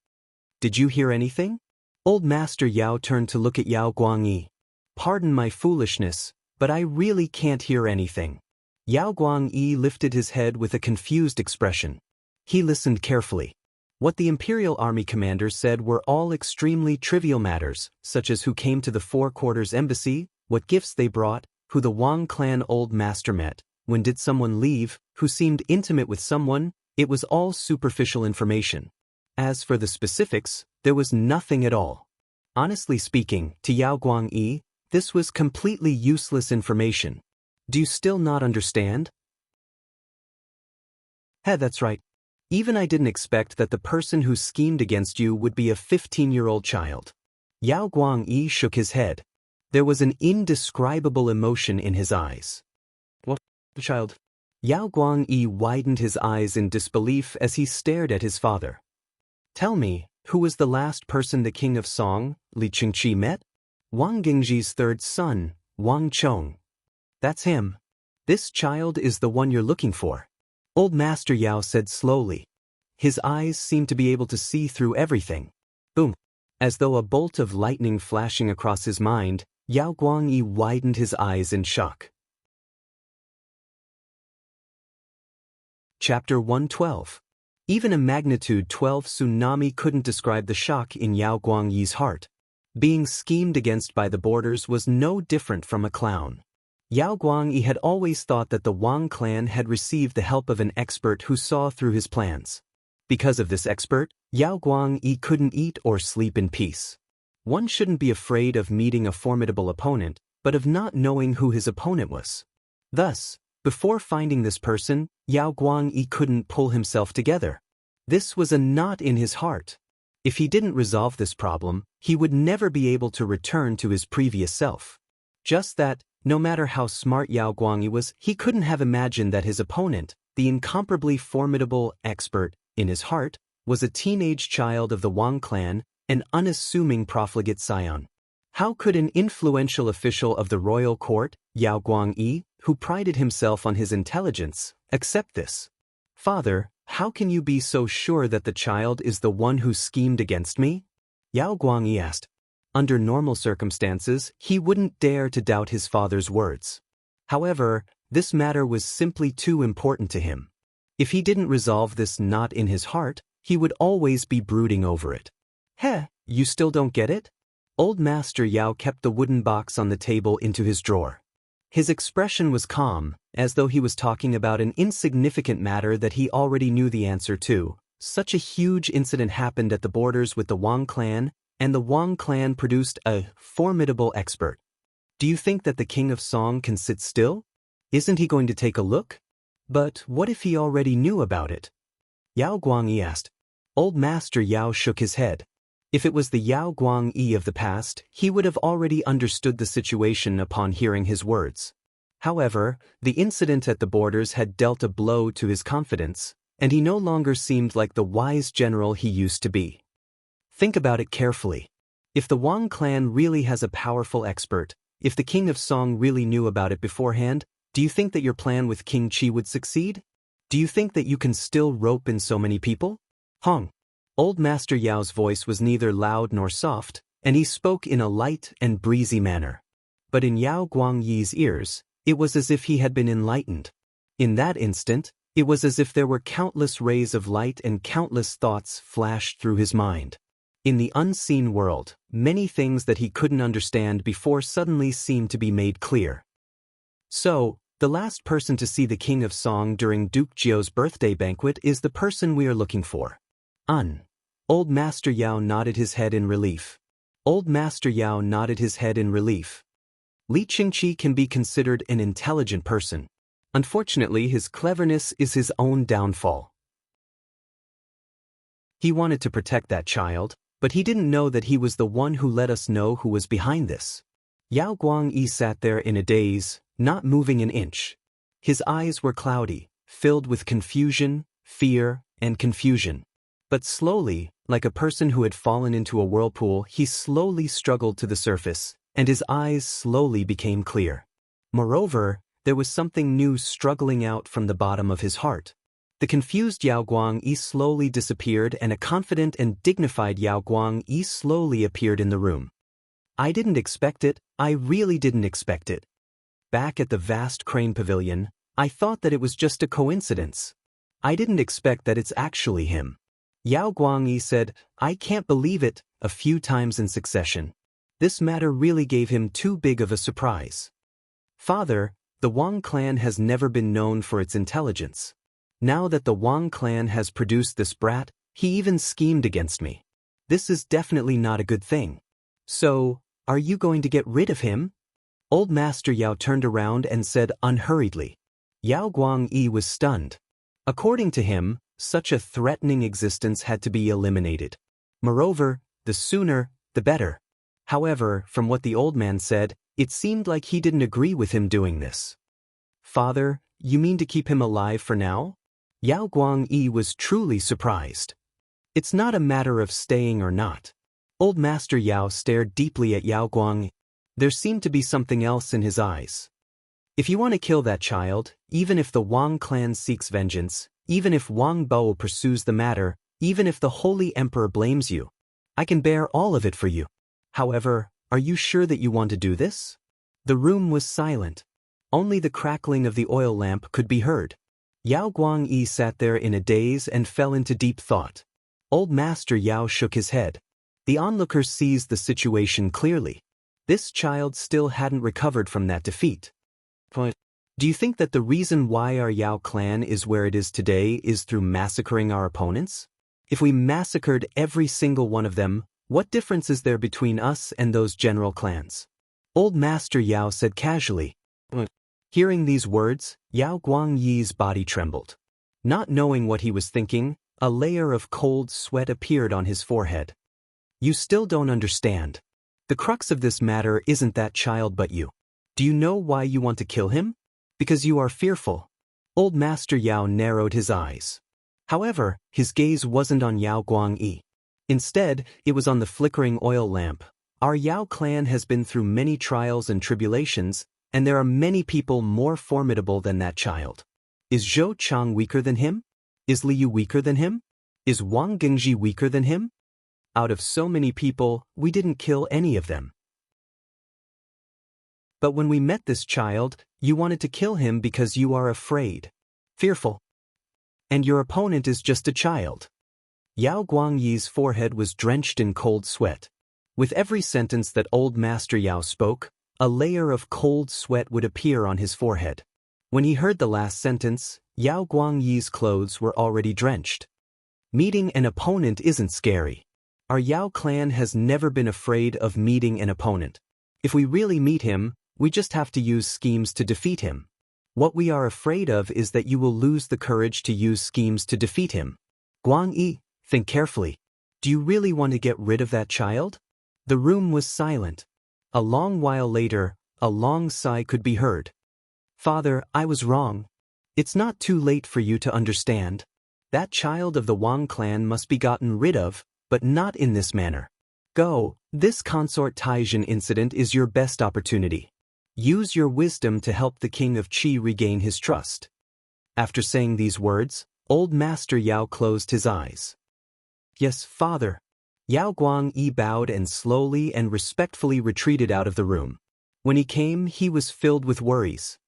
Did you hear anything? Old Master Yao turned to look at Yao Guangyi. Pardon my foolishness, but I really can't hear anything. Yao Guangyi lifted his head with a confused expression. He listened carefully. What the Imperial Army commander said were all extremely trivial matters, such as who came to the Four Quarters Embassy, what gifts they brought, who the Wang clan old master met, when did someone leave, who seemed intimate with someone. It was all superficial information. As for the specifics, there was nothing at all. Honestly speaking, to Yao Guangyi, this was completely useless information. Do you still not understand? That's right. Even I didn't expect that the person who schemed against you would be a 15-year-old child. Yao Guangyi shook his head. There was an indescribable emotion in his eyes. What, the child? Yao Guangyi widened his eyes in disbelief as he stared at his father. Tell me, who was the last person the king of Song, Li Qingqi, met? Wang Gingji's third son, Wang Chong. That's him. This child is the one you're looking for. Old Master Yao said slowly. His eyes seemed to be able to see through everything. Boom. As though a bolt of lightning flashing across his mind, Yao Guangyi widened his eyes in shock. Chapter 112. Even a magnitude 12 tsunami couldn't describe the shock in Yao Guangyi's heart. Being schemed against by the boarders was no different from a clown. Yao Guangyi had always thought that the Wang clan had received the help of an expert who saw through his plans. Because of this expert, Yao Guangyi couldn't eat or sleep in peace. One shouldn't be afraid of meeting a formidable opponent, but of not knowing who his opponent was. Thus, before finding this person, Yao Guangyi couldn't pull himself together. This was a knot in his heart. If he didn't resolve this problem, he would never be able to return to his previous self. Just that, no matter how smart Yao Guangyi was, he couldn't have imagined that his opponent, the incomparably formidable expert, in his heart, was a teenage child of the Wang clan, an unassuming profligate scion. How could an influential official of the royal court, Yao Guangyi, who prided himself on his intelligence, accept this? Father, how can you be so sure that the child is the one who schemed against me? Yao Guangyi asked. Under normal circumstances, he wouldn't dare to doubt his father's words. However, this matter was simply too important to him. If he didn't resolve this knot in his heart, he would always be brooding over it. You still don't get it? Old Master Yao kept the wooden box on the table into his drawer. His expression was calm, as though he was talking about an insignificant matter that he already knew the answer to. Such a huge incident happened at the borders with the Wang clan, and the Wang clan produced a formidable expert. Do you think that the king of Song can sit still? Isn't he going to take a look? But what if he already knew about it? Yao Guangyi asked. Old Master Yao shook his head. If it was the Yao Guangyi of the past, he would have already understood the situation upon hearing his words. However, the incident at the borders had dealt a blow to his confidence, and he no longer seemed like the wise general he used to be. Think about it carefully. If the Wang clan really has a powerful expert, if the king of Song really knew about it beforehand, do you think that your plan with King Qi would succeed? Do you think that you can still rope in so many people? Hong. Old Master Yao's voice was neither loud nor soft, and he spoke in a light and breezy manner. But in Yao Guangyi's ears, it was as if he had been enlightened. In that instant, it was as if there were countless rays of light and countless thoughts flashed through his mind. In the unseen world, many things that he couldn't understand before suddenly seemed to be made clear. So, the last person to see the King of Song during Duke Jiu's birthday banquet is the person we are looking for. Old Master Yao nodded his head in relief. Old Master Yao nodded his head in relief. Li Qingqi can be considered an intelligent person. Unfortunately, his cleverness is his own downfall. He wanted to protect that child, but he didn't know that he was the one who let us know who was behind this. Yao Guangyi sat there in a daze, not moving an inch. His eyes were cloudy, filled with confusion, fear, and confusion. But slowly, like a person who had fallen into a whirlpool, he slowly struggled to the surface, and his eyes slowly became clear. Moreover, there was something new struggling out from the bottom of his heart. The confused Yao Guangyi slowly disappeared, and a confident and dignified Yao Guangyi slowly appeared in the room. I didn't expect it, I really didn't expect it. Back at the vast crane pavilion, I thought that it was just a coincidence. I didn't expect that it's actually him. Yao Guangyi said, "I can't believe it," a few times in succession. This matter really gave him too big of a surprise. Father, the Wang clan has never been known for its intelligence. Now that the Wang clan has produced this brat, he even schemed against me. This is definitely not a good thing. So, are you going to get rid of him? Old Master Yao turned around and said unhurriedly. Yao Guangyi was stunned. According to him, such a threatening existence had to be eliminated. Moreover, the sooner, the better. However, from what the old man said, it seemed like he didn't agree with him doing this. Father, you mean to keep him alive for now? Yao Guangyi was truly surprised. It's not a matter of staying or not. Old Master Yao stared deeply at Yao Guangyi. There seemed to be something else in his eyes. If you want to kill that child, even if the Wang clan seeks vengeance, even if Wang Bo pursues the matter, even if the Holy Emperor blames you, I can bear all of it for you. However, are you sure that you want to do this? The room was silent. Only the crackling of the oil lamp could be heard. Yao Guangyi sat there in a daze and fell into deep thought. Old Master Yao shook his head. The onlookers seized the situation clearly. This child still hadn't recovered from that defeat. Do you think that the reason why our Yao clan is where it is today is through massacring our opponents? If we massacred every single one of them, what difference is there between us and those general clans? Old Master Yao said casually. Hearing these words, Yao Guangyi's body trembled. Not knowing what he was thinking, a layer of cold sweat appeared on his forehead. You still don't understand. The crux of this matter isn't that child but you. Do you know why you want to kill him? Because you are fearful. Old Master Yao narrowed his eyes. However, his gaze wasn't on Yao Guangyi. Instead, it was on the flickering oil lamp. Our Yao clan has been through many trials and tribulations, and there are many people more formidable than that child. Is Zhou Chang weaker than him? Is Liu weaker than him? Is Wang Gengji weaker than him? Out of so many people, we didn't kill any of them. But when we met this child, you wanted to kill him because you are afraid, fearful. And your opponent is just a child. Yao Guangyi's forehead was drenched in cold sweat. With every sentence that Old Master Yao spoke, a layer of cold sweat would appear on his forehead. When he heard the last sentence, Yao Guangyi's clothes were already drenched. Meeting an opponent isn't scary. Our Yao clan has never been afraid of meeting an opponent. If we really meet him, we just have to use schemes to defeat him. What we are afraid of is that you will lose the courage to use schemes to defeat him. Guangyi, think carefully. Do you really want to get rid of that child? The room was silent. A long while later, a long sigh could be heard. Father, I was wrong. It's not too late for you to understand. That child of the Wang clan must be gotten rid of, but not in this manner. Go, this consort Taijin incident is your best opportunity. Use your wisdom to help the king of Qi regain his trust. After saying these words, old Master Yao closed his eyes. Yes, father. Yao Guangyi bowed and slowly and respectfully retreated out of the room. When he came, he was filled with worries.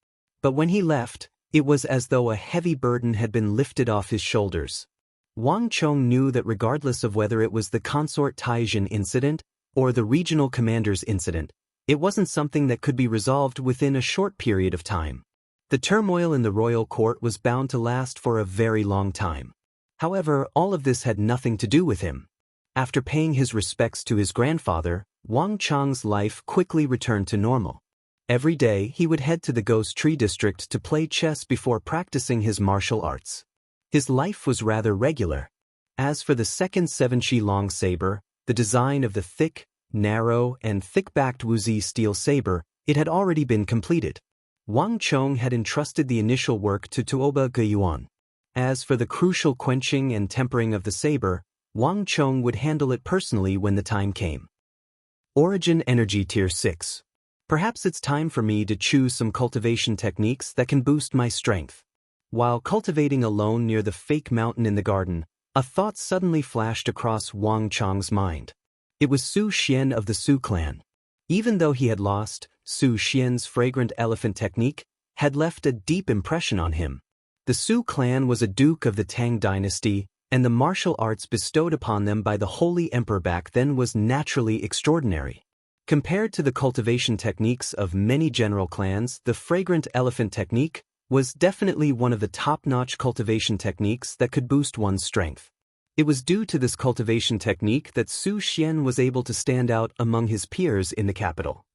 But when he left, it was as though a heavy burden had been lifted off his shoulders. Wang Chong knew that regardless of whether it was the consort Taijin incident or the regional commander's incident, it wasn't something that could be resolved within a short period of time. The turmoil in the royal court was bound to last for a very long time. However, all of this had nothing to do with him. After paying his respects to his grandfather, Wang Chong's life quickly returned to normal. Every day he would head to the Ghost Tree district to play chess before practicing his martial arts. His life was rather regular. As for the second 7-shi long saber, the design of the thick, narrow, and thick-backed Wuxia steel saber, it had already been completed. Wang Chong had entrusted the initial work to Tuoba Geyuan. As for the crucial quenching and tempering of the saber, Wang Chong would handle it personally when the time came. Origin Energy Tier 6. Perhaps it's time for me to choose some cultivation techniques that can boost my strength. While cultivating alone near the fake mountain in the garden, a thought suddenly flashed across Wang Chong's mind. It was Su Xian of the Su clan. Even though he had lost, Su Xian's fragrant elephant technique had left a deep impression on him. The Su clan was a duke of the Tang dynasty, and the martial arts bestowed upon them by the Holy Emperor back then was naturally extraordinary. Compared to the cultivation techniques of many general clans, the fragrant elephant technique was definitely one of the top-notch cultivation techniques that could boost one's strength. It was due to this cultivation technique that Su Xian was able to stand out among his peers in the capital.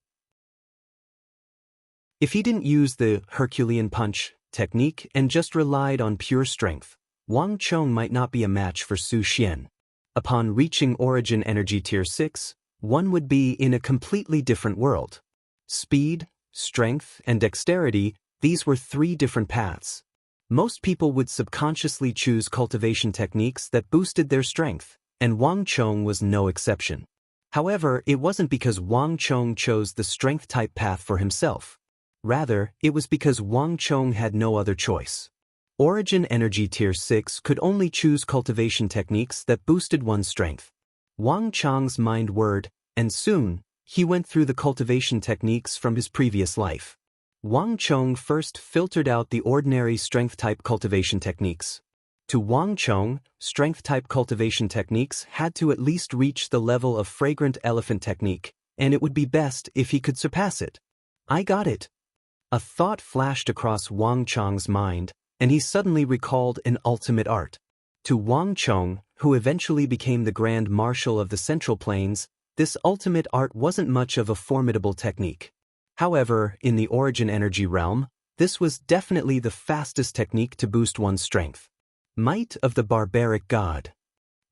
If he didn't use the Herculean punch technique and just relied on pure strength, Wang Chong might not be a match for Su Xian. Upon reaching Origin Energy Tier 6, one would be in a completely different world. Speed, strength, and dexterity, these were three different paths. Most people would subconsciously choose cultivation techniques that boosted their strength, and Wang Chong was no exception. However, it wasn't because Wang Chong chose the strength-type path for himself. Rather, it was because Wang Chong had no other choice. Origin Energy Tier 6 could only choose cultivation techniques that boosted one's strength. Wang Chong's mind whirred, and soon, he went through the cultivation techniques from his previous life. Wang Chong first filtered out the ordinary strength-type cultivation techniques. To Wang Chong, strength-type cultivation techniques had to at least reach the level of fragrant elephant technique, and it would be best if he could surpass it. I got it. A thought flashed across Wang Chong's mind, and he suddenly recalled an ultimate art. To Wang Chong, who eventually became the Grand Marshal of the Central Plains, this ultimate art wasn't much of a formidable technique. However, in the Origin Energy realm, this was definitely the fastest technique to boost one's strength. Might of the Barbaric God.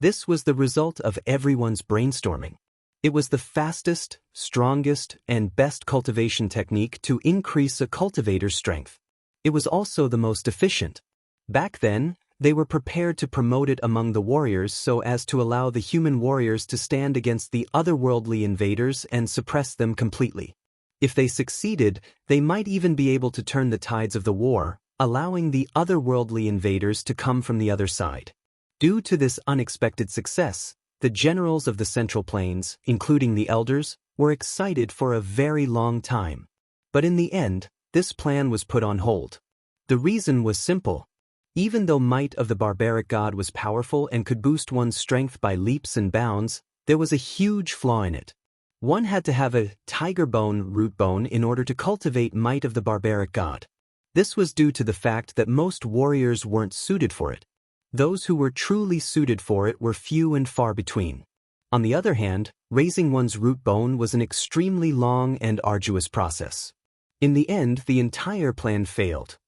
This was the result of everyone's brainstorming. It was the fastest, strongest, and best cultivation technique to increase a cultivator's strength. It was also the most efficient. Back then, they were prepared to promote it among the warriors so as to allow the human warriors to stand against the otherworldly invaders and suppress them completely. If they succeeded, they might even be able to turn the tides of the war, allowing the otherworldly invaders to come from the other side. Due to this unexpected success, the generals of the Central Plains, including the elders, were excited for a very long time. But in the end, this plan was put on hold. The reason was simple. Even though Might of the Barbaric God was powerful and could boost one's strength by leaps and bounds, there was a huge flaw in it. One had to have a tiger bone root bone in order to cultivate Might of the Barbaric God. This was due to the fact that most warriors weren't suited for it. Those who were truly suited for it were few and far between. On the other hand, raising one's root bone was an extremely long and arduous process. In the end, the entire plan failed.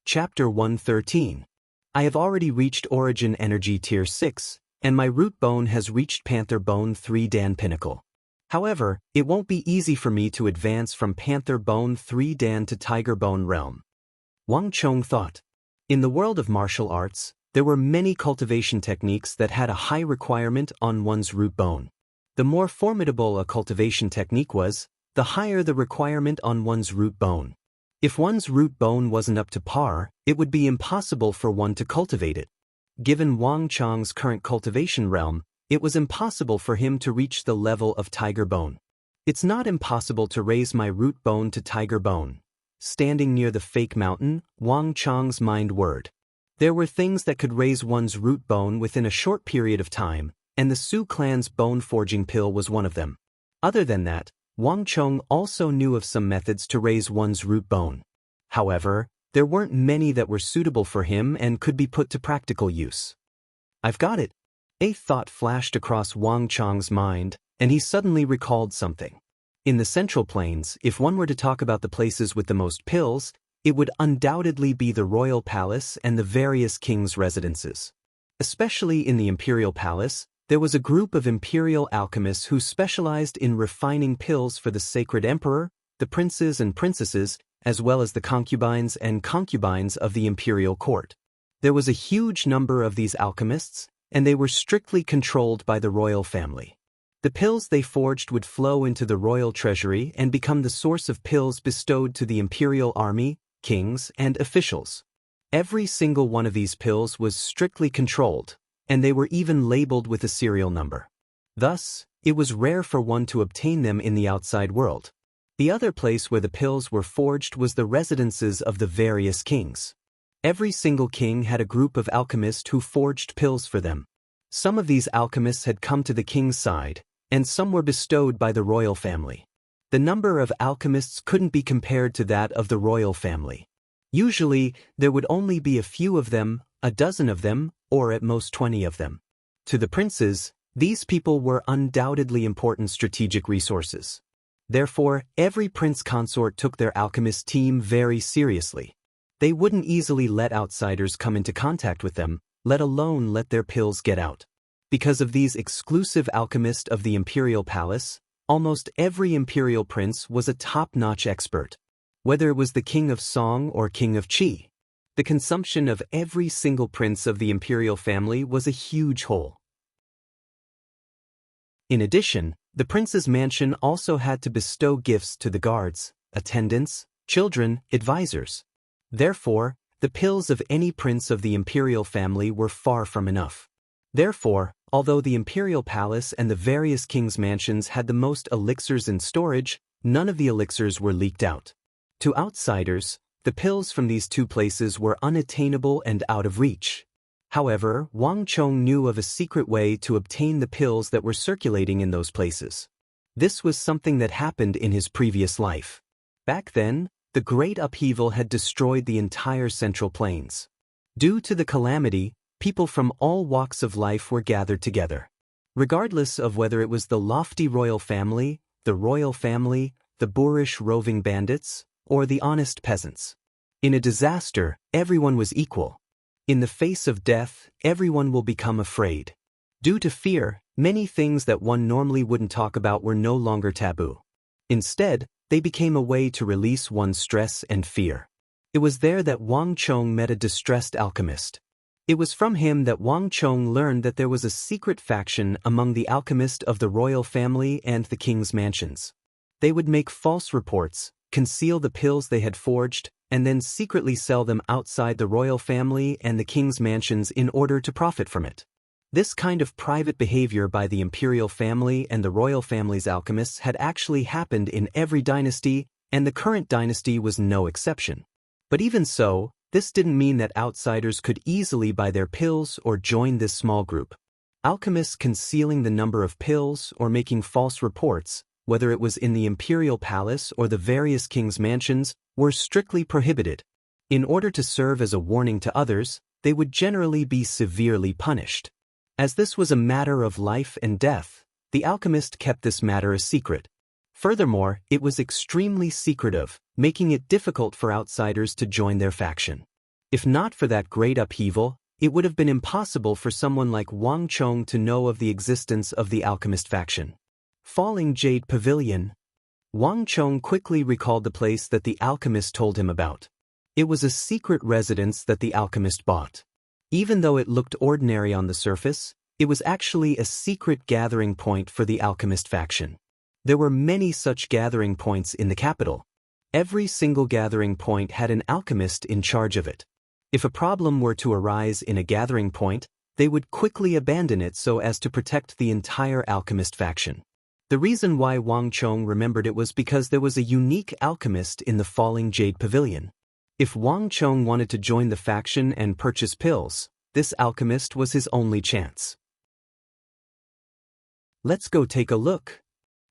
Chapter 113. I have already reached Origin Energy Tier 6, and my root bone has reached Panther Bone 3 Dan Pinnacle. However, it won't be easy for me to advance from Panther Bone 3 Dan to Tiger Bone Realm. Wang Chong thought. In the world of martial arts, there were many cultivation techniques that had a high requirement on one's root bone. The more formidable a cultivation technique was, the higher the requirement on one's root bone. If one's root bone wasn't up to par, it would be impossible for one to cultivate it. Given Wang Chong's current cultivation realm, it was impossible for him to reach the level of Tiger Bone. It's not impossible to raise my root bone to Tiger Bone. Standing near the fake mountain, Wang Chong's mind whirred. There were things that could raise one's root bone within a short period of time, and the Su clan's bone forging pill was one of them. Other than that, Wang Chong also knew of some methods to raise one's root bone. However, there weren't many that were suitable for him and could be put to practical use. I've got it. A thought flashed across Wang Chong's mind, and he suddenly recalled something. In the Central Plains, if one were to talk about the places with the most pills, it would undoubtedly be the royal palace and the various kings' residences. Especially in the imperial palace, there was a group of imperial alchemists who specialized in refining pills for the sacred emperor, the princes and princesses, as well as the concubines and concubines of the imperial court. There was a huge number of these alchemists, and they were strictly controlled by the royal family. The pills they forged would flow into the royal treasury and become the source of pills bestowed to the imperial army, kings, and officials. Every single one of these pills was strictly controlled, and they were even labeled with a serial number. Thus, it was rare for one to obtain them in the outside world. The other place where the pills were forged was the residences of the various kings. Every single king had a group of alchemists who forged pills for them. Some of these alchemists had come to the king's side, and some were bestowed by the royal family. The number of alchemists couldn't be compared to that of the royal family. Usually, there would only be a few of them, a dozen of them, or at most 20 of them. To the princes, these people were undoubtedly important strategic resources. Therefore, every prince consort took their alchemist team very seriously. They wouldn't easily let outsiders come into contact with them, let alone let their pills get out. Because of these exclusive alchemists of the imperial palace, almost every imperial prince was a top-notch expert. Whether it was the king of Song or king of Qi, the consumption of every single prince of the imperial family was a huge hole. In addition, the prince's mansion also had to bestow gifts to the guards, attendants, children, advisors. Therefore, the pills of any prince of the imperial family were far from enough. Therefore, although the imperial palace and the various kings' mansions had the most elixirs in storage, none of the elixirs were leaked out. To outsiders, the pills from these two places were unattainable and out of reach. However, Wang Chong knew of a secret way to obtain the pills that were circulating in those places. This was something that happened in his previous life. Back then, the great upheaval had destroyed the entire Central Plains. Due to the calamity, people from all walks of life were gathered together. Regardless of whether it was the lofty royal family, the boorish roving bandits, or the honest peasants. In a disaster, everyone was equal. In the face of death, everyone will become afraid. Due to fear, many things that one normally wouldn't talk about were no longer taboo. Instead, they became a way to release one's stress and fear. It was there that Wang Chong met a distressed alchemist. It was from him that Wang Chong learned that there was a secret faction among the alchemists of the royal family and the king's mansions. They would make false reports, conceal the pills they had forged, and then secretly sell them outside the royal family and the king's mansions in order to profit from it. This kind of private behavior by the imperial family and the royal family's alchemists had actually happened in every dynasty, and the current dynasty was no exception. But even so, this didn't mean that outsiders could easily buy their pills or join this small group. Alchemists concealing the number of pills or making false reports, whether it was in the imperial palace or the various kings' mansions, were strictly prohibited. In order to serve as a warning to others, they would generally be severely punished. As this was a matter of life and death, the alchemist kept this matter a secret. Furthermore, it was extremely secretive, making it difficult for outsiders to join their faction. If not for that great upheaval, it would have been impossible for someone like Wang Chong to know of the existence of the alchemist faction. Falling Jade Pavilion. Wang Chong quickly recalled the place that the alchemist told him about. It was a secret residence that the alchemist bought. Even though it looked ordinary on the surface, it was actually a secret gathering point for the alchemist faction. There were many such gathering points in the capital. Every single gathering point had an alchemist in charge of it. If a problem were to arise in a gathering point, they would quickly abandon it so as to protect the entire alchemist faction. The reason why Wang Chong remembered it was because there was a unique alchemist in the Falling Jade Pavilion. If Wang Chong wanted to join the faction and purchase pills, this alchemist was his only chance. Let's go take a look.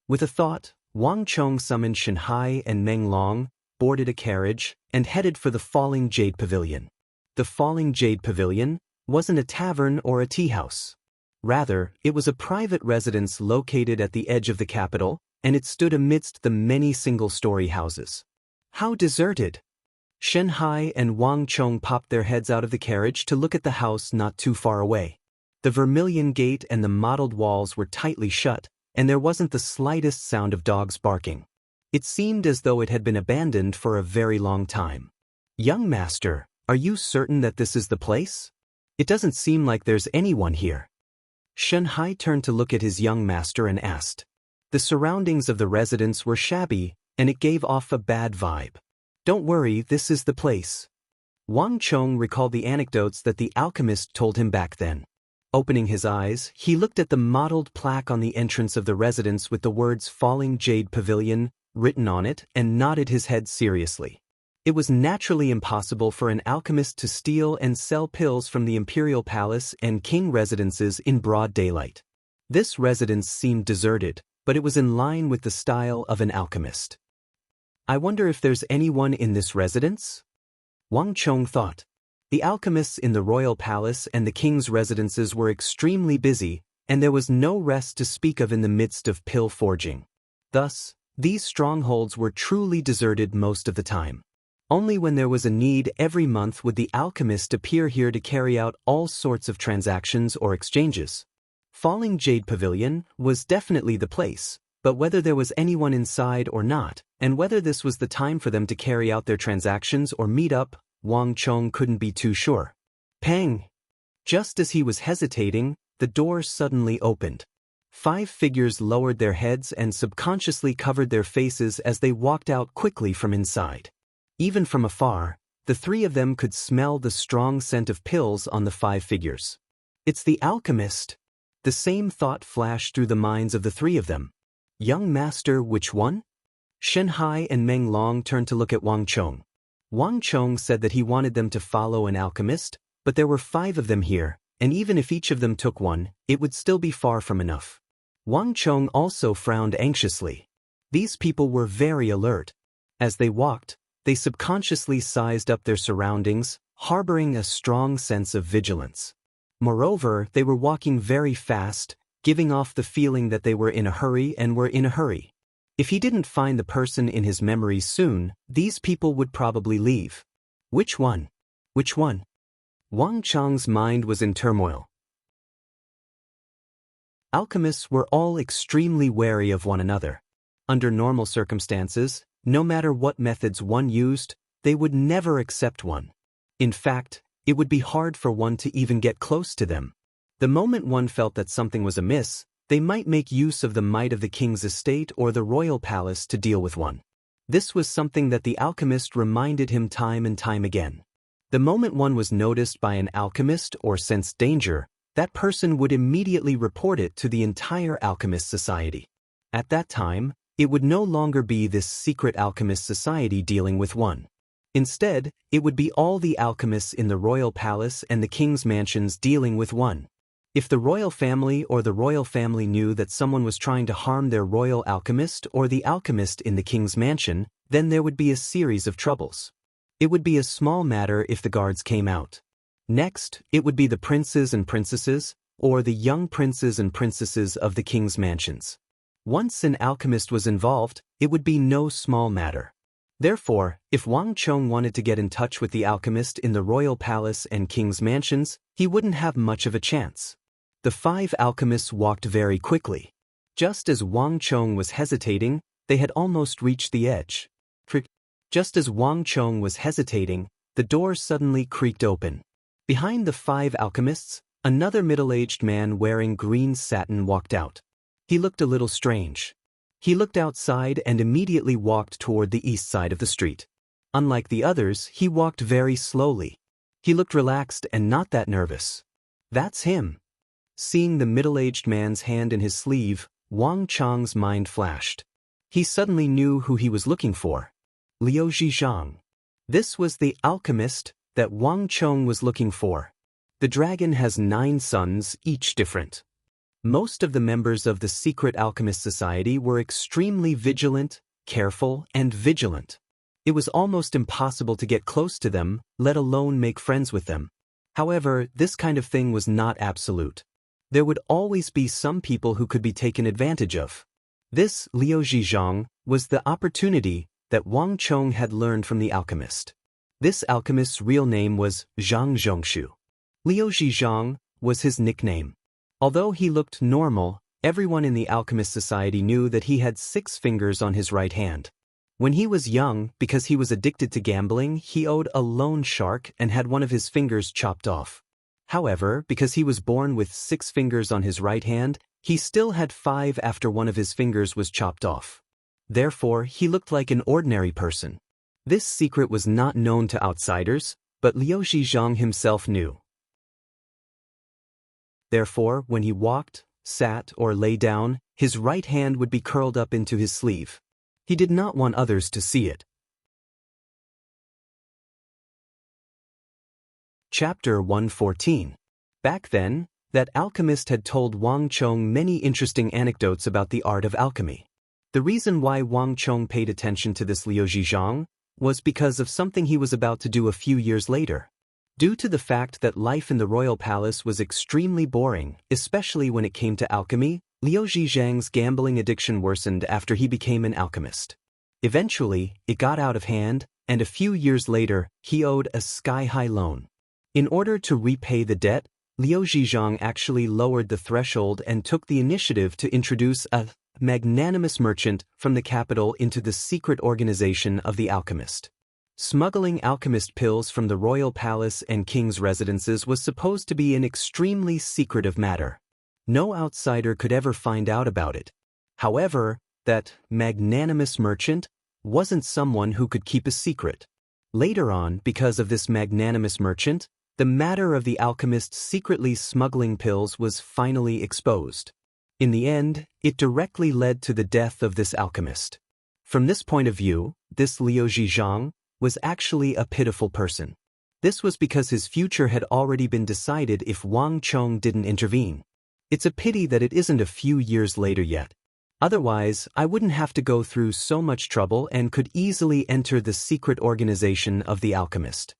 With a thought, Wang Chong summoned Xianxia and Meng Long, boarded a carriage, and headed for the Falling Jade Pavilion. The Falling Jade Pavilion wasn't a tavern or a tea house. Rather, it was a private residence located at the edge of the capital, and it stood amidst the many single-story houses. How deserted! Xianxia and Wang Chong popped their heads out of the carriage to look at the house not too far away. The vermilion gate and the mottled walls were tightly shut, and there wasn't the slightest sound of dogs barking. It seemed as though it had been abandoned for a very long time. Young master, are you certain that this is the place? It doesn't seem like there's anyone here. Xianxia turned to look at his young master and asked. The surroundings of the residence were shabby, and it gave off a bad vibe. Don't worry, this is the place. Wang Chong recalled the anecdotes that the alchemist told him back then. Opening his eyes, he looked at the mottled plaque on the entrance of the residence with the words Falling Jade Pavilion written on it and nodded his head seriously. It was naturally impossible for an alchemist to steal and sell pills from the imperial palace and king residences in broad daylight. This residence seemed deserted, but it was in line with the style of an alchemist. I wonder if there's anyone in this residence? Wang Chong thought. The alchemists in the royal palace and the king's residences were extremely busy, and there was no rest to speak of in the midst of pill forging. Thus, these strongholds were truly deserted most of the time. Only when there was a need every month would the alchemist appear here to carry out all sorts of transactions or exchanges. Falling Jade Pavilion was definitely the place, but whether there was anyone inside or not, and whether this was the time for them to carry out their transactions or meet up, Wang Chong couldn't be too sure. Pang! Just as he was hesitating, the door suddenly opened. 5 figures lowered their heads and subconsciously covered their faces as they walked out quickly from inside. Even from afar, the 3 of them could smell the strong scent of pills on the 5 figures. It's the alchemist! The same thought flashed through the minds of the 3 of them. Young master, which one? Xianxia and Meng Long turned to look at Wang Chong. Wang Chong said that he wanted them to follow an alchemist, but there were 5 of them here, and even if each of them took one, it would still be far from enough. Wang Chong also frowned anxiously. These people were very alert. As they walked, they subconsciously sized up their surroundings, harboring a strong sense of vigilance. Moreover, they were walking very fast, giving off the feeling that they were in a hurry and were in a hurry. If he didn't find the person in his memories soon, these people would probably leave. Which one? Which one? Wang Chong's mind was in turmoil. Alchemists were all extremely wary of one another. Under normal circumstances, no matter what methods one used, they would never accept one. In fact, it would be hard for one to even get close to them. The moment one felt that something was amiss, they might make use of the might of the king's estate or the royal palace to deal with one. This was something that the alchemist reminded him time and time again. The moment one was noticed by an alchemist or sensed danger, that person would immediately report it to the entire alchemist society. At that time, it would no longer be this secret alchemist society dealing with one. Instead, it would be all the alchemists in the royal palace and the king's mansions dealing with one. If the royal family or the royal family knew that someone was trying to harm their royal alchemist or the alchemist in the king's mansion, then there would be a series of troubles. It would be a small matter if the guards came out. Next, it would be the princes and princesses, or the young princes and princesses of the king's mansions. Once an alchemist was involved, it would be no small matter. Therefore, if Wang Chong wanted to get in touch with the alchemist in the royal palace and king's mansions, he wouldn't have much of a chance. The 5 alchemists walked very quickly. Just as Wang Chong was hesitating, they had almost reached the edge. Just as Wang Chong was hesitating, the door suddenly creaked open. Behind the 5 alchemists, another middle-aged man wearing green satin walked out. He looked a little strange. He looked outside and immediately walked toward the east side of the street. Unlike the others, he walked very slowly. He looked relaxed and not that nervous. That's him. Seeing the middle-aged man's hand in his sleeve, Wang Chong's mind flashed. He suddenly knew who he was looking for. Liu Zhizhang. This was the alchemist that Wang Chong was looking for. The dragon has 9 sons, each different. Most of the members of the secret alchemist society were extremely vigilant, careful, and vigilant. It was almost impossible to get close to them, let alone make friends with them. However, this kind of thing was not absolute. There would always be some people who could be taken advantage of. This, Liu Zhizhang, was the opportunity that Wang Chong had learned from the alchemist. This alchemist's real name was Zhang Zhongshu. Liu Zhizhang was his nickname. Although he looked normal, everyone in the alchemist society knew that he had 6 fingers on his right hand. When he was young, because he was addicted to gambling, he owed a loan shark and had one of his fingers chopped off. However, because he was born with 6 fingers on his right hand, he still had 5 after one of his fingers was chopped off. Therefore, he looked like an ordinary person. This secret was not known to outsiders, but Liu Zhizhang himself knew. Therefore, when he walked, sat, or lay down, his right hand would be curled up into his sleeve. He did not want others to see it. Chapter 114. Back then, that alchemist had told Wang Chong many interesting anecdotes about the art of alchemy. The reason why Wang Chong paid attention to this Liu Zhizhang was because of something he was about to do a few years later. Due to the fact that life in the royal palace was extremely boring, especially when it came to alchemy, Liu Zhizhang's gambling addiction worsened after he became an alchemist. Eventually, it got out of hand, and a few years later, he owed a sky-high loan. In order to repay the debt, Liu Zhizhang actually lowered the threshold and took the initiative to introduce a magnanimous merchant from the capital into the secret organization of the alchemist. Smuggling alchemist pills from the royal palace and king's residences was supposed to be an extremely secretive matter. No outsider could ever find out about it. However, that magnanimous merchant wasn't someone who could keep a secret. Later on, because of this magnanimous merchant, the matter of the alchemist secretly smuggling pills was finally exposed. In the end, it directly led to the death of this alchemist. From this point of view, this Liu Zhizhang was actually a pitiful person. This was because his future had already been decided if Wang Chong didn't intervene. It's a pity that it isn't a few years later yet. Otherwise, I wouldn't have to go through so much trouble and could easily enter the secret organization of the alchemist.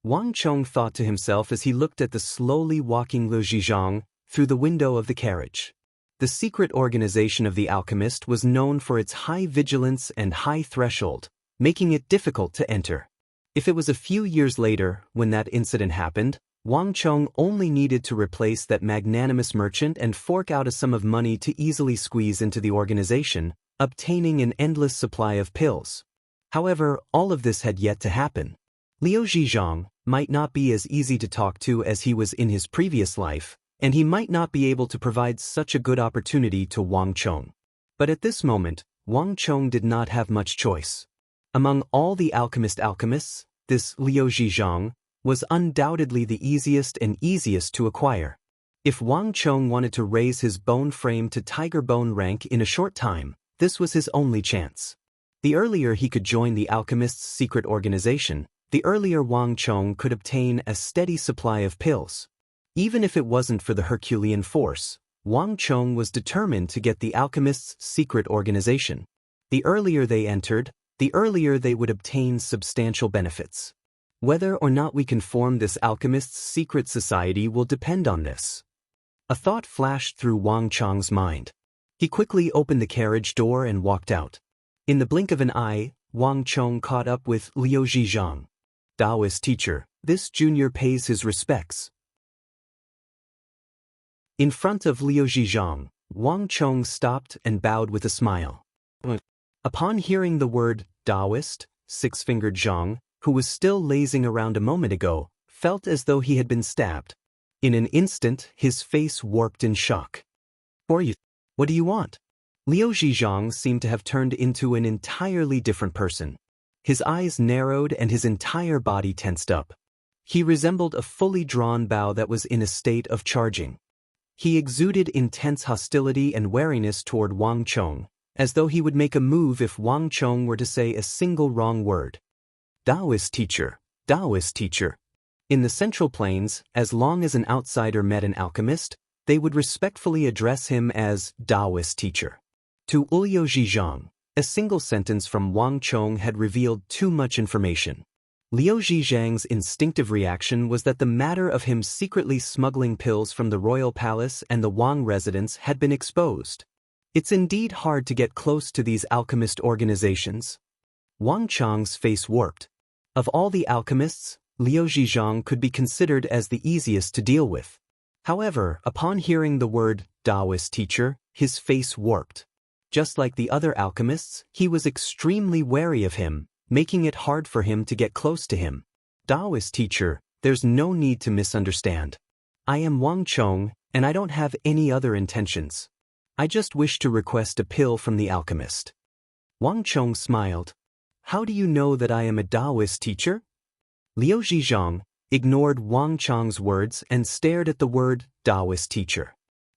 Wang Chong thought to himself as he looked at the slowly walking Liu Zhizhang through the window of the carriage. The secret organization of the alchemist was known for its high vigilance and high threshold, making it difficult to enter. If it was a few years later, when that incident happened, Wang Chong only needed to replace that magnanimous merchant and fork out a sum of money to easily squeeze into the organization, obtaining an endless supply of pills. However, all of this had yet to happen. Liu Zhizhang might not be as easy to talk to as he was in his previous life, and he might not be able to provide such a good opportunity to Wang Chong. But at this moment, Wang Chong did not have much choice. Among all the alchemists, this Liu Zhizhang was undoubtedly the easiest to acquire. If Wang Chong wanted to raise his bone frame to tiger bone rank in a short time, this was his only chance. The earlier he could join the alchemist's secret organization, the earlier Wang Chong could obtain a steady supply of pills. Even if it wasn't for the Herculean force, Wang Chong was determined to get the alchemist's secret organization. The earlier they entered, the earlier they would obtain substantial benefits. Whether or not we can form this alchemist's secret society will depend on this. A thought flashed through Wang Chong's mind. He quickly opened the carriage door and walked out. In the blink of an eye, Wang Chong caught up with Liu Zhizhang. Daoist teacher, this junior pays his respects. In front of Liu Zhizhang, Wang Chong stopped and bowed with a smile. Upon hearing the word Daoist, Six-Fingered Zhang, who was still lazing around a moment ago, felt as though he had been stabbed. In an instant, his face warped in shock. What do you want? Liu Zhizhang seemed to have turned into an entirely different person. His eyes narrowed and his entire body tensed up. He resembled a fully drawn bow that was in a state of charging. He exuded intense hostility and wariness toward Wang Chong, as though he would make a move if Wang Chong were to say a single wrong word. Daoist teacher, Daoist teacher. In the Central Plains, as long as an outsider met an alchemist, they would respectfully address him as Daoist teacher. To Liu Zhizhang, a single sentence from Wang Chong had revealed too much information. Liu Zhizhang's instinctive reaction was that the matter of him secretly smuggling pills from the royal palace and the Wang residence had been exposed. It's indeed hard to get close to these alchemist organizations. Wang Chong's face warped. Of all the alchemists, Liu Zhizhang could be considered as the easiest to deal with. However, upon hearing the word Daoist teacher, his face warped. Just like the other alchemists, he was extremely wary of him, making it hard for him to get close to him. Daoist teacher, there's no need to misunderstand. I am Wang Chong, and I don't have any other intentions. I just wish to request a pill from the alchemist. Wang Chong smiled. How do you know that I am a Daoist teacher? Liu Zhizhang ignored Wang Chong's words and stared at the word Daoist teacher.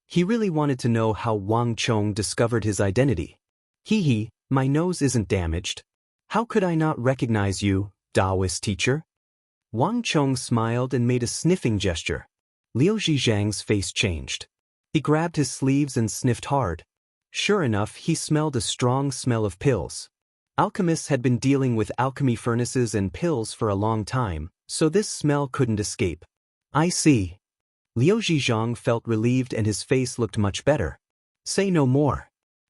He really wanted to know how Wang Chong discovered his identity. My nose isn't damaged. How could I not recognize you, Daoist teacher? Wang Chong smiled and made a sniffing gesture. Liu Zhizhang's face changed. He grabbed his sleeves and sniffed hard. Sure enough, he smelled a strong smell of pills. Alchemists had been dealing with alchemy furnaces and pills for a long time, so this smell couldn't escape. I see. Liu Zhizhang felt relieved and his face looked much better. Say no more.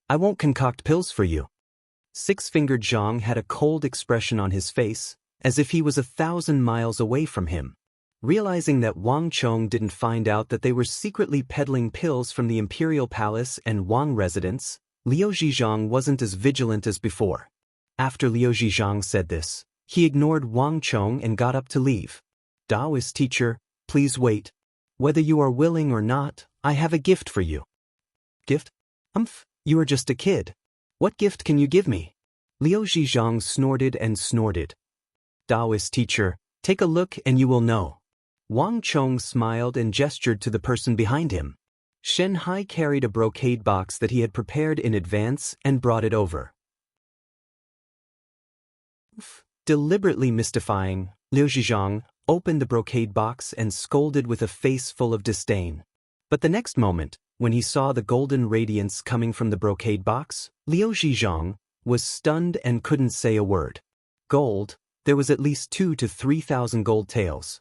I won't concoct pills for you. Six-Fingered Zhang had a cold expression on his face, as if he was 1,000 miles away from him. Realizing that Wang Chong didn't find out that they were secretly peddling pills from the Imperial Palace and Wang residence, Liu Zhizhang wasn't as vigilant as before. After Liu Zhizhang said this, he ignored Wang Chong and got up to leave. Daoist teacher, please wait. Whether you are willing or not, I have a gift for you. Gift? You are just a kid. What gift can you give me? Liu Zhizhang snorted and snorted. Daoist teacher, take a look and you will know. Wang Chong smiled and gestured to the person behind him. Xianxia carried a brocade box that he had prepared in advance and brought it over. Deliberately mystifying, Liu Zhizhang opened the brocade box and scolded with a face full of disdain. But the next moment, when he saw the golden radiance coming from the brocade box, Liu Zhizhang was stunned and couldn't say a word. Gold, there was at least 2,000 to 3,000 gold taels.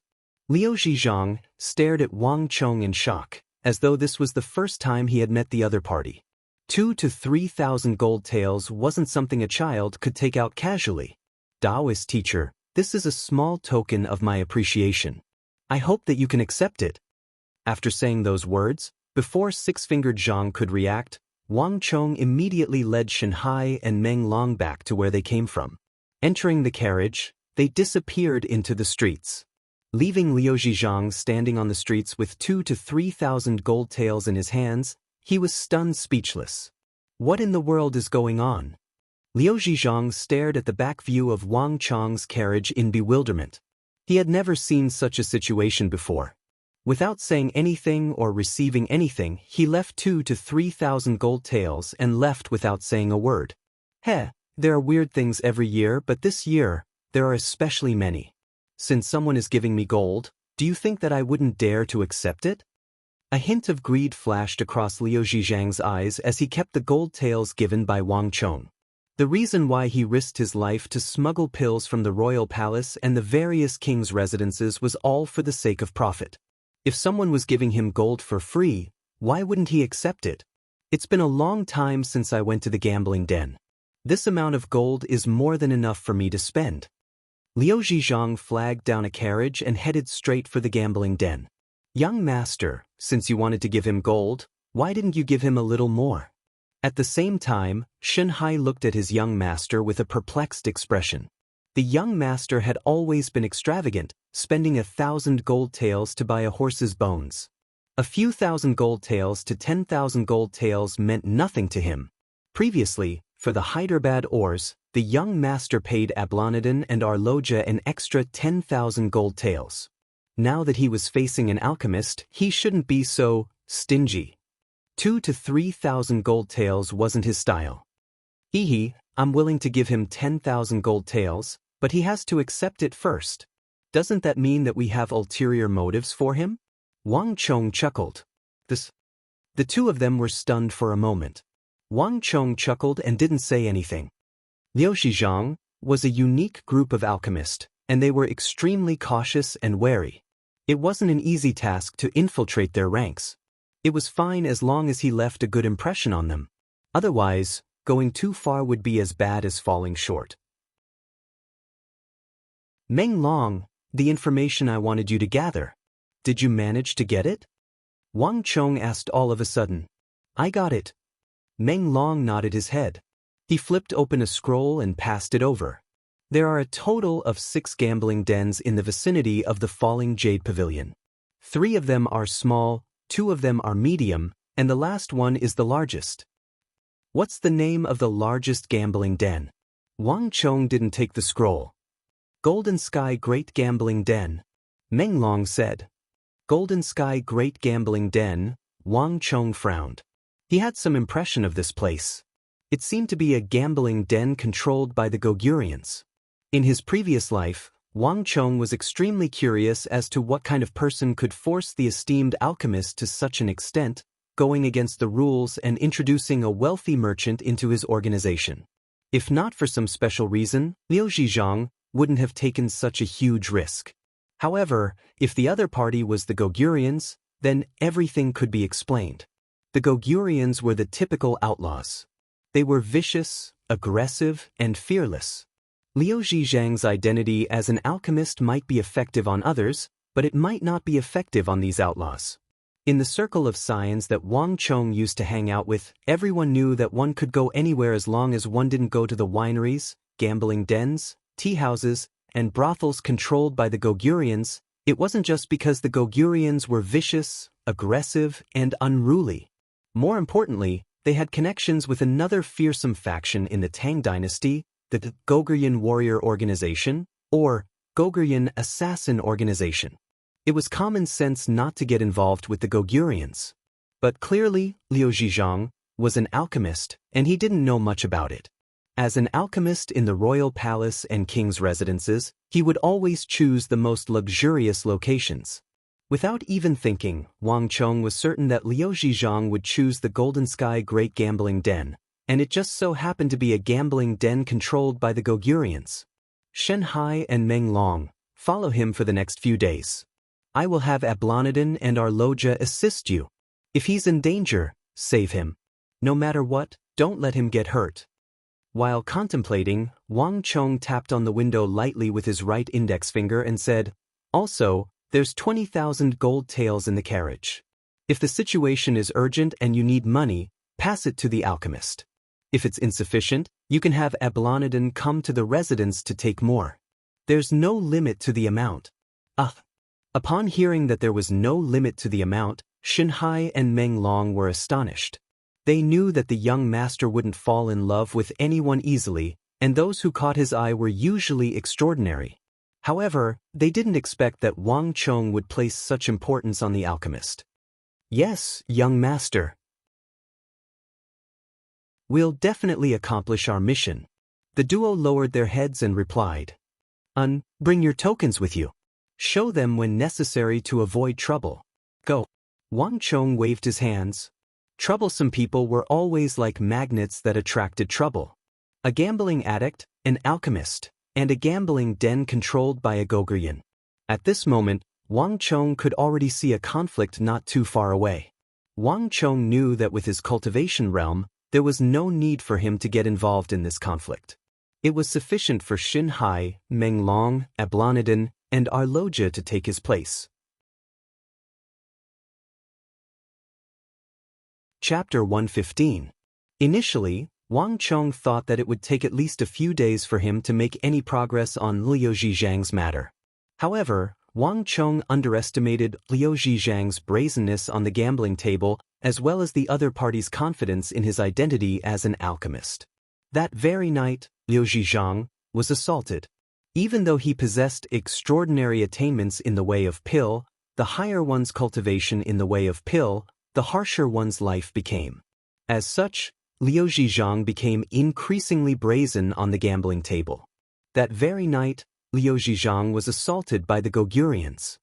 Liu Zhizhang stared at Wang Chong in shock, as though this was the first time he had met the other party. 2,000 to 3,000 gold taels wasn't something a child could take out casually. Daoist teacher, this is a small token of my appreciation. I hope that you can accept it. After saying those words, before Six-Fingered Zhang could react, Wang Chong immediately led Xianxia and Meng Long back to where they came from. Entering the carriage, they disappeared into the streets. Leaving Liu Zhizhang standing on the streets with 2,000 to 3,000 gold taels in his hands, he was stunned speechless. What in the world is going on? Liu Zhizhang stared at the back view of Wang Chong's carriage in bewilderment. He had never seen such a situation before. Without saying anything or receiving anything, he left 2,000 to 3,000 gold taels and left without saying a word. There are weird things every year, but this year, there are especially many. Since someone is giving me gold, do you think that I wouldn't dare to accept it? A hint of greed flashed across Liu Zhizhang's eyes as he kept the gold taels given by Wang Chong. The reason why he risked his life to smuggle pills from the royal palace and the various kings' residences was all for the sake of profit. If someone was giving him gold for free, why wouldn't he accept it? It's been a long time since I went to the gambling den. This amount of gold is more than enough for me to spend. Liu Zhizhang flagged down a carriage and headed straight for the gambling den. Young master, since you wanted to give him gold, why didn't you give him a little more? At the same time, Shenhai looked at his young master with a perplexed expression. The young master had always been extravagant, spending 1,000 gold taels to buy a horse's bones. A few thousand gold taels to 10,000 gold taels meant nothing to him. Previously, for the Hyderabad ores, the young master paid Ablanadin and Arloja an extra 10,000 gold taels. Now that he was facing an alchemist, he shouldn't be so stingy. 2,000 to 3,000 gold taels wasn't his style. I'm willing to give him 10,000 gold taels, but he has to accept it first. Doesn't that mean that we have ulterior motives for him? Wang Chong chuckled. The two of them were stunned for a moment. Wang Chong chuckled and didn't say anything. Liu Zhizhang was a unique group of alchemists, and they were extremely cautious and wary. It wasn't an easy task to infiltrate their ranks. It was fine as long as he left a good impression on them. Otherwise, going too far would be as bad as falling short. Meng Long, the information I wanted you to gather. Did you manage to get it? Wang Chong asked all of a sudden. I got it. Meng Long nodded his head. He flipped open a scroll and passed it over. There are a total of 6 gambling dens in the vicinity of the Falling Jade Pavilion. 3 of them are small, 2 of them are medium, and the last one is the largest. What's the name of the largest gambling den? Wang Chong didn't take the scroll. Golden Sky Great Gambling Den, Meng Long said. Golden Sky Great Gambling Den, Wang Chong frowned. He had some impression of this place. It seemed to be a gambling den controlled by the Gogurians. In his previous life, Wang Chong was extremely curious as to what kind of person could force the esteemed alchemist to such an extent, going against the rules and introducing a wealthy merchant into his organization. If not for some special reason, Liu Zhizhang wouldn't have taken such a huge risk. However, if the other party was the Gogurians, then everything could be explained. The Gogurians were the typical outlaws. They were vicious, aggressive, and fearless. Liu Zhizhang's identity as an alchemist might be effective on others, but it might not be effective on these outlaws. In the circle of science that Wang Chong used to hang out with, everyone knew that one could go anywhere as long as one didn't go to the wineries, gambling dens, tea houses, and brothels controlled by the Gogurians. It wasn't just because the Gogurians were vicious, aggressive, and unruly. More importantly, they had connections with another fearsome faction in the Tang dynasty, the Gogurian Warrior Organization, or Gogurian Assassin Organization. It was common sense not to get involved with the Gogurians. But clearly, Liu Zhizhang was an alchemist, and he didn't know much about it. As an alchemist in the royal palace and king's residences, he would always choose the most luxurious locations. Without even thinking, Wang Chong was certain that Liu Zhizhang would choose the Golden Sky Great Gambling Den, and it just so happened to be a gambling den controlled by the Gogurians. Shenhai and Meng Long follow him for the next few days. I will have Ablanadin and Arloja assist you. If he's in danger, save him. No matter what, don't let him get hurt. While contemplating, Wang Chong tapped on the window lightly with his right index finger and said, Also, there's 20,000 gold taels in the carriage. If the situation is urgent and you need money, pass it to the alchemist. If it's insufficient, you can have Ablanadin come to the residence to take more. There's no limit to the amount. Upon hearing that there was no limit to the amount, Shenhai and Meng Long were astonished. They knew that the young master wouldn't fall in love with anyone easily, and those who caught his eye were usually extraordinary. However, they didn't expect that Wang Chong would place such importance on the alchemist. Yes, young master. We'll definitely accomplish our mission. The duo lowered their heads and replied. Bring your tokens with you. Show them when necessary to avoid trouble. Go. Wang Chong waved his hands. Troublesome people were always like magnets that attracted trouble. A gambling addict, an alchemist, and a gambling den controlled by a Gogurian. At this moment, Wang Chong could already see a conflict not too far away. Wang Chong knew that with his cultivation realm, There was no need for him to get involved in this conflict. It was sufficient for Xin Hai, Meng Long, Ablonidin, and Arloja to take his place. Chapter 115. Initially, Wang Chong thought that it would take at least a few days for him to make any progress on Liu Zhizhang's matter. However, Wang Chong underestimated Liu Zhizhang's brazenness on the gambling table as well as the other party's confidence in his identity as an alchemist. That very night, Liu Zhizhang was assaulted. Even though he possessed extraordinary attainments in the way of pill, the higher one's cultivation in the way of pill, the harsher one's life became. As such, Liu Zhizhang became increasingly brazen on the gambling table. That very night, Liu Zhizhang was assaulted by the Gogurians.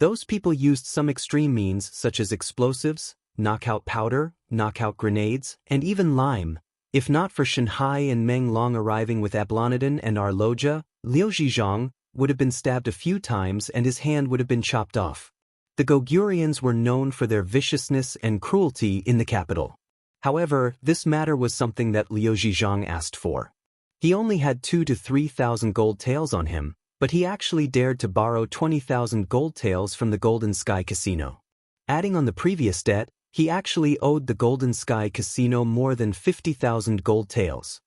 Those people used some extreme means such as explosives, knockout powder, knockout grenades, and even lime. If not for Xin Hai and Meng Long arriving with Ablonidin and Arloja, Liu Zhizhang would have been stabbed a few times and his hand would have been chopped off. The Gogurians were known for their viciousness and cruelty in the capital. However, this matter was something that Liu Zhizhang asked for. He only had 2,000 to 3,000 gold taels on him, but he actually dared to borrow 20,000 gold taels from the Golden Sky Casino. Adding on the previous debt, he actually owed the Golden Sky Casino more than 50,000 gold taels.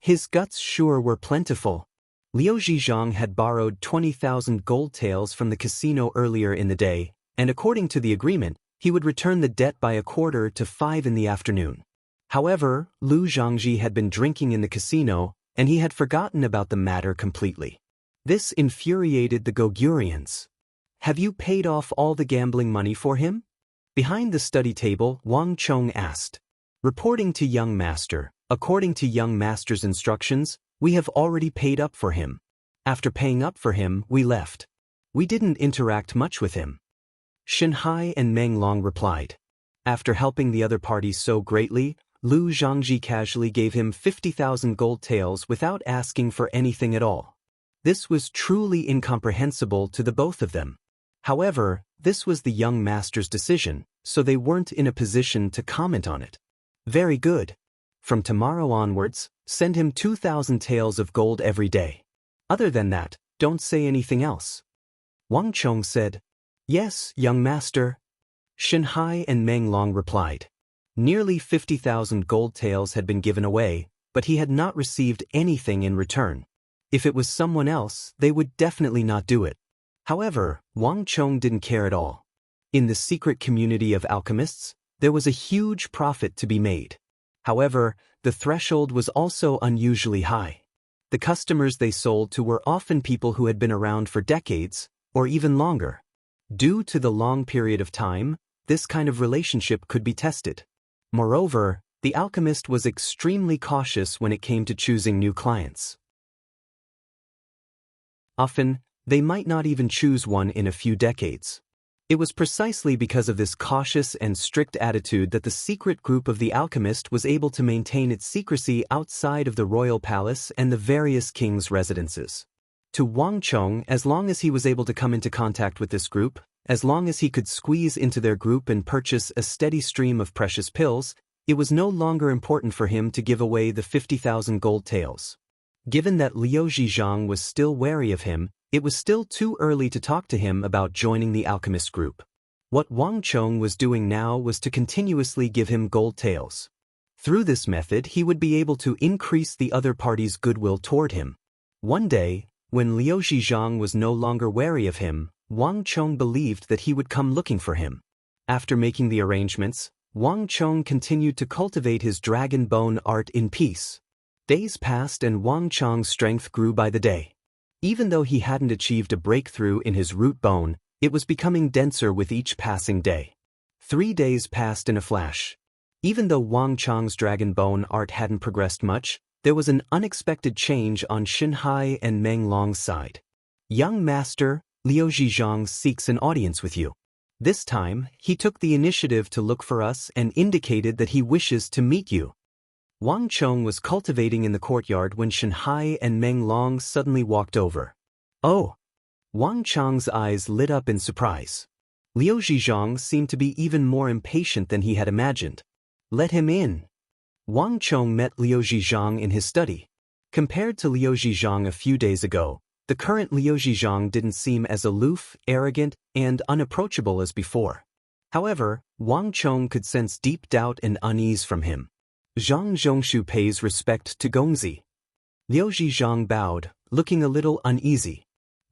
His guts sure were plentiful. Liu Zhizhang had borrowed 20,000 gold taels from the casino earlier in the day, and according to the agreement, he would return the debt by 4:45 in the afternoon. However, Lu Zhangji had been drinking in the casino, and he had forgotten about the matter completely. This infuriated the Gogurians. "Have you paid off all the gambling money for him?" Behind the study table, Wang Chong asked. Reporting to young master, according to young master's instructions, we have already paid up for him. After paying up for him, we left. We didn't interact much with him. Xin Hai and Meng Long replied. After helping the other parties so greatly, Lu Zhangji casually gave him 50,000 gold taels without asking for anything at all. This was truly incomprehensible to the both of them. However, this was the young master's decision, so they weren't in a position to comment on it. Very good. From tomorrow onwards, send him 2,000 taels of gold every day. Other than that, don't say anything else. Wang Chong said. Yes, young master. Xin Hai and Meng Long replied. Nearly 50,000 gold taels had been given away, but he had not received anything in return. If it was someone else, they would definitely not do it. However, Wang Chong didn't care at all. In the secret community of alchemists, there was a huge profit to be made. However, the threshold was also unusually high. The customers they sold to were often people who had been around for decades, or even longer. Due to the long period of time, this kind of relationship could be tested. Moreover, the alchemist was extremely cautious when it came to choosing new clients. Often, they might not even choose one in a few decades. It was precisely because of this cautious and strict attitude that the secret group of the alchemist was able to maintain its secrecy outside of the royal palace and the various kings' residences. To Wang Chong, as long as he was able to come into contact with this group, as long as he could squeeze into their group and purchase a steady stream of precious pills, it was no longer important for him to give away the 50,000 gold taels. Given that Liu Zhizhang was still wary of him, it was still too early to talk to him about joining the alchemist group. What Wang Chong was doing now was to continuously give him gold taels. Through this method, he would be able to increase the other party's goodwill toward him. One day, when Liu Zhizhang was no longer wary of him, Wang Chong believed that he would come looking for him. After making the arrangements, Wang Chong continued to cultivate his dragon bone art in peace. Days passed and Wang Chong's strength grew by the day. Even though he hadn't achieved a breakthrough in his root bone, it was becoming denser with each passing day. 3 days passed in a flash. Even though Wang Chong's dragon bone art hadn't progressed much, there was an unexpected change on Xin Hai and Meng Long's side. Young master, Liu Zhizhang seeks an audience with you. This time, he took the initiative to look for us and indicated that he wishes to meet you. Wang Chong was cultivating in the courtyard when Xin Hai and Meng Long suddenly walked over. Oh! Wang Chong's eyes lit up in surprise. Liu Zhizhang seemed to be even more impatient than he had imagined. Let him in. Wang Chong met Liu Zhizhang in his study. Compared to Liu Zhizhang a few days ago, the current Liu Zhizhang didn't seem as aloof, arrogant, and unapproachable as before. However, Wang Chong could sense deep doubt and unease from him. Zhang Zhongshu pays respect to Gongzi. Liu Zhizhang bowed, looking a little uneasy.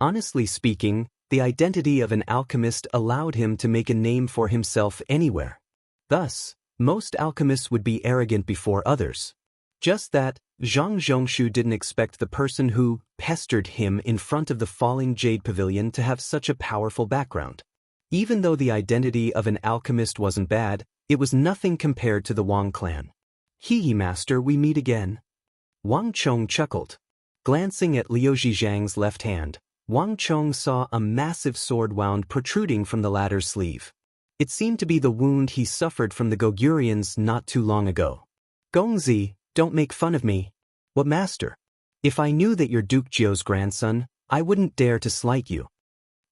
Honestly speaking, the identity of an alchemist allowed him to make a name for himself anywhere. Thus, most alchemists would be arrogant before others. Just that, Zhang Zhongshu didn't expect the person who pestered him in front of the falling jade pavilion to have such a powerful background. Even though the identity of an alchemist wasn't bad, it was nothing compared to the Wang clan. Hee master, we meet again. Wang Chong chuckled. Glancing at Liu Zhizhang's left hand, Wang Chong saw a massive sword wound protruding from the latter's sleeve. It seemed to be the wound he suffered from the Gogurians not too long ago. Gongzi, don't make fun of me. What master? If I knew that you're Duke Jiu's grandson, I wouldn't dare to slight you.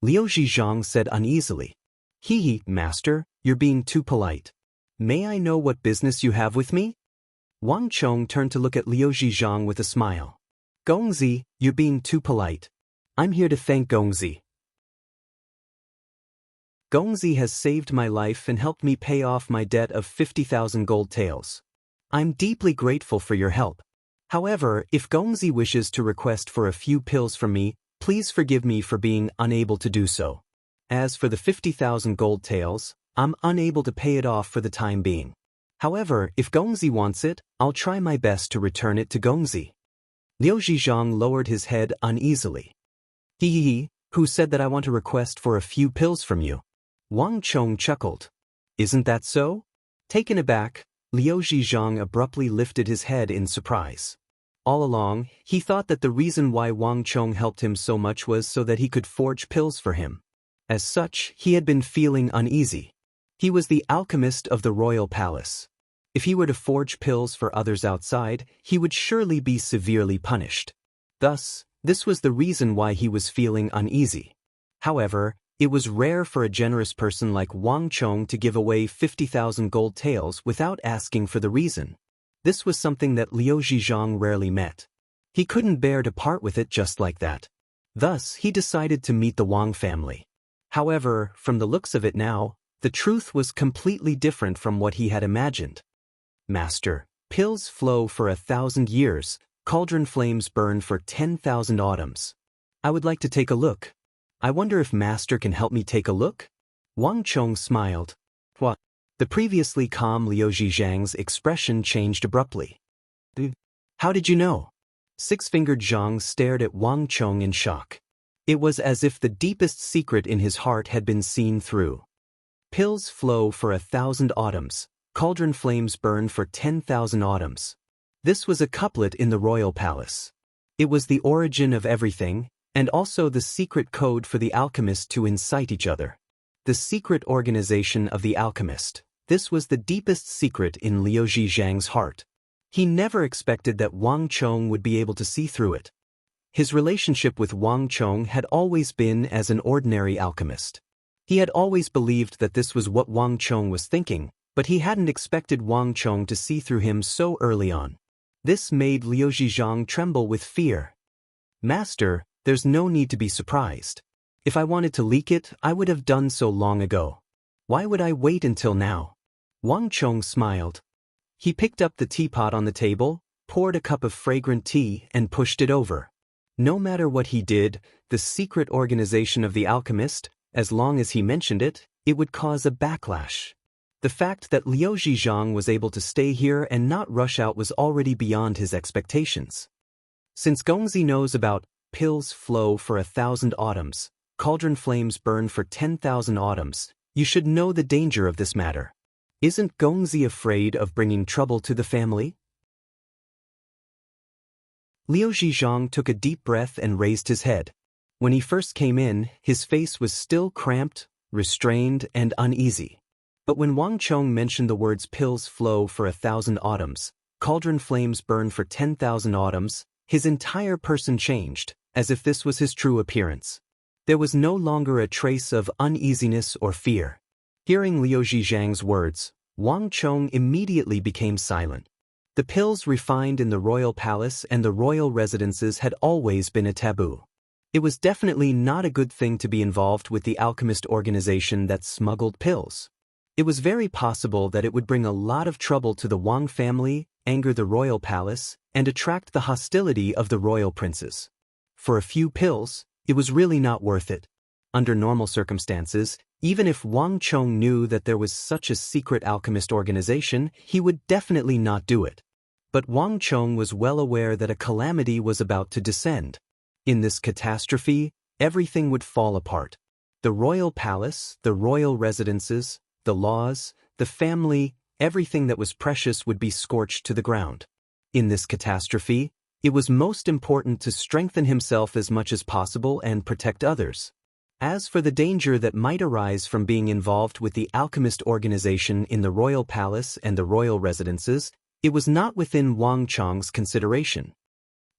Liu Zhizhang said uneasily. Hee master, you're being too polite. May I know what business you have with me? Wang Chong turned to look at Liu Zhizhang with a smile. Gongzi, you're being too polite. I'm here to thank Gongzi. Gongzi has saved my life and helped me pay off my debt of 50,000 gold taels. I'm deeply grateful for your help. However, if Gongzi wishes to request for a few pills from me, please forgive me for being unable to do so. As for the 50,000 gold taels, I'm unable to pay it off for the time being. However, if Gongzi wants it, I'll try my best to return it to Gongzi. Liu Zhizhang lowered his head uneasily. Who said that I want to request for a few pills from you? Wang Chong chuckled. Isn't that so? Taken aback, Liu Zhizhang abruptly lifted his head in surprise. All along, he thought that the reason why Wang Chong helped him so much was so that he could forge pills for him. As such, he had been feeling uneasy. He was the alchemist of the royal palace. If he were to forge pills for others outside, he would surely be severely punished. Thus, this was the reason why he was feeling uneasy. However, it was rare for a generous person like Wang Chong to give away 50,000 gold taels without asking for the reason. This was something that Liu Zhizhang rarely met. He couldn't bear to part with it just like that. Thus, he decided to meet the Wang family. However, from the looks of it now, the truth was completely different from what he had imagined. Master, pills flow for 1,000 years, cauldron flames burn for 10,000 autumns. I would like to take a look. I wonder if Master can help me take a look? Wang Chong smiled. What? The previously calm Liu Zhizhang's expression changed abruptly. How did you know? Six-fingered Zhang stared at Wang Chong in shock. It was as if the deepest secret in his heart had been seen through. Pills flow for 1,000 autumns, cauldron flames burn for 10,000 autumns. This was a couplet in the royal palace. It was the origin of everything, and also the secret code for the alchemists to incite each other. The secret organization of the alchemist. This was the deepest secret in Liu Zhizhang's heart. He never expected that Wang Chong would be able to see through it. His relationship with Wang Chong had always been as an ordinary alchemist. He had always believed that this was what Wang Chong was thinking, but he hadn't expected Wang Chong to see through him so early on. This made Liu Zhizhang tremble with fear. Master, there's no need to be surprised. If I wanted to leak it, I would have done so long ago. Why would I wait until now? Wang Chong smiled. He picked up the teapot on the table, poured a cup of fragrant tea, and pushed it over. No matter what he did, the secret organization of the alchemist, as long as he mentioned it, it would cause a backlash. The fact that Liu Zhizhang was able to stay here and not rush out was already beyond his expectations. Since Gongzi knows about pills flow for 1,000 autumns, cauldron flames burn for 10,000 autumns, you should know the danger of this matter. Isn't Gongzi afraid of bringing trouble to the family? Liu Zhizhang took a deep breath and raised his head. When he first came in, his face was still cramped, restrained, and uneasy. But when Wang Chong mentioned the words pills flow for 1,000 autumns, cauldron flames burn for 10,000 autumns, his entire person changed, as if this was his true appearance. There was no longer a trace of uneasiness or fear. Hearing Liu Zhizhang's words, Wang Chong immediately became silent. The pills refined in the royal palace and the royal residences had always been a taboo. It was definitely not a good thing to be involved with the alchemist organization that smuggled pills. It was very possible that it would bring a lot of trouble to the Wang family, anger the royal palace, and attract the hostility of the royal princes. For a few pills, it was really not worth it. Under normal circumstances, even if Wang Chong knew that there was such a secret alchemist organization, he would definitely not do it. But Wang Chong was well aware that a calamity was about to descend. In this catastrophe, everything would fall apart. The royal palace, the royal residences, the laws, the family, everything that was precious would be scorched to the ground. In this catastrophe, it was most important to strengthen himself as much as possible and protect others. As for the danger that might arise from being involved with the alchemist organization in the royal palace and the royal residences, it was not within Wang Chong's consideration.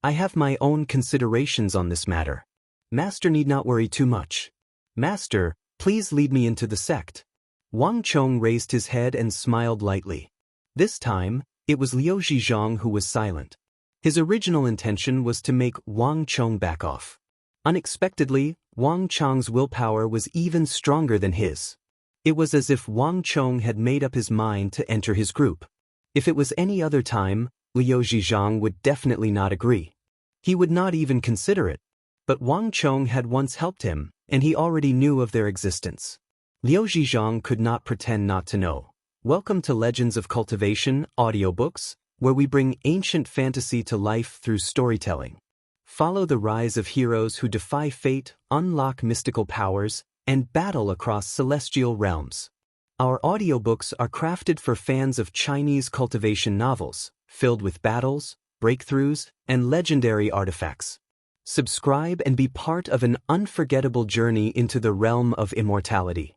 I have my own considerations on this matter. Master need not worry too much. Master, please lead me into the sect. Wang Chong raised his head and smiled lightly. This time, it was Liu Zhizhong who was silent. His original intention was to make Wang Chong back off. Unexpectedly, Wang Chong's willpower was even stronger than his. It was as if Wang Chong had made up his mind to enter his group. If it was any other time, Liu Zhizhong would definitely not agree. He would not even consider it. But Wang Chong had once helped him, and he already knew of their existence. Liu Zhizhong could not pretend not to know. Welcome to Legends of Cultivation, audiobooks, where we bring ancient fantasy to life through storytelling. Follow the rise of heroes who defy fate, unlock mystical powers, and battle across celestial realms. Our audiobooks are crafted for fans of Chinese cultivation novels, filled with battles, breakthroughs, and legendary artifacts. Subscribe and be part of an unforgettable journey into the realm of immortality.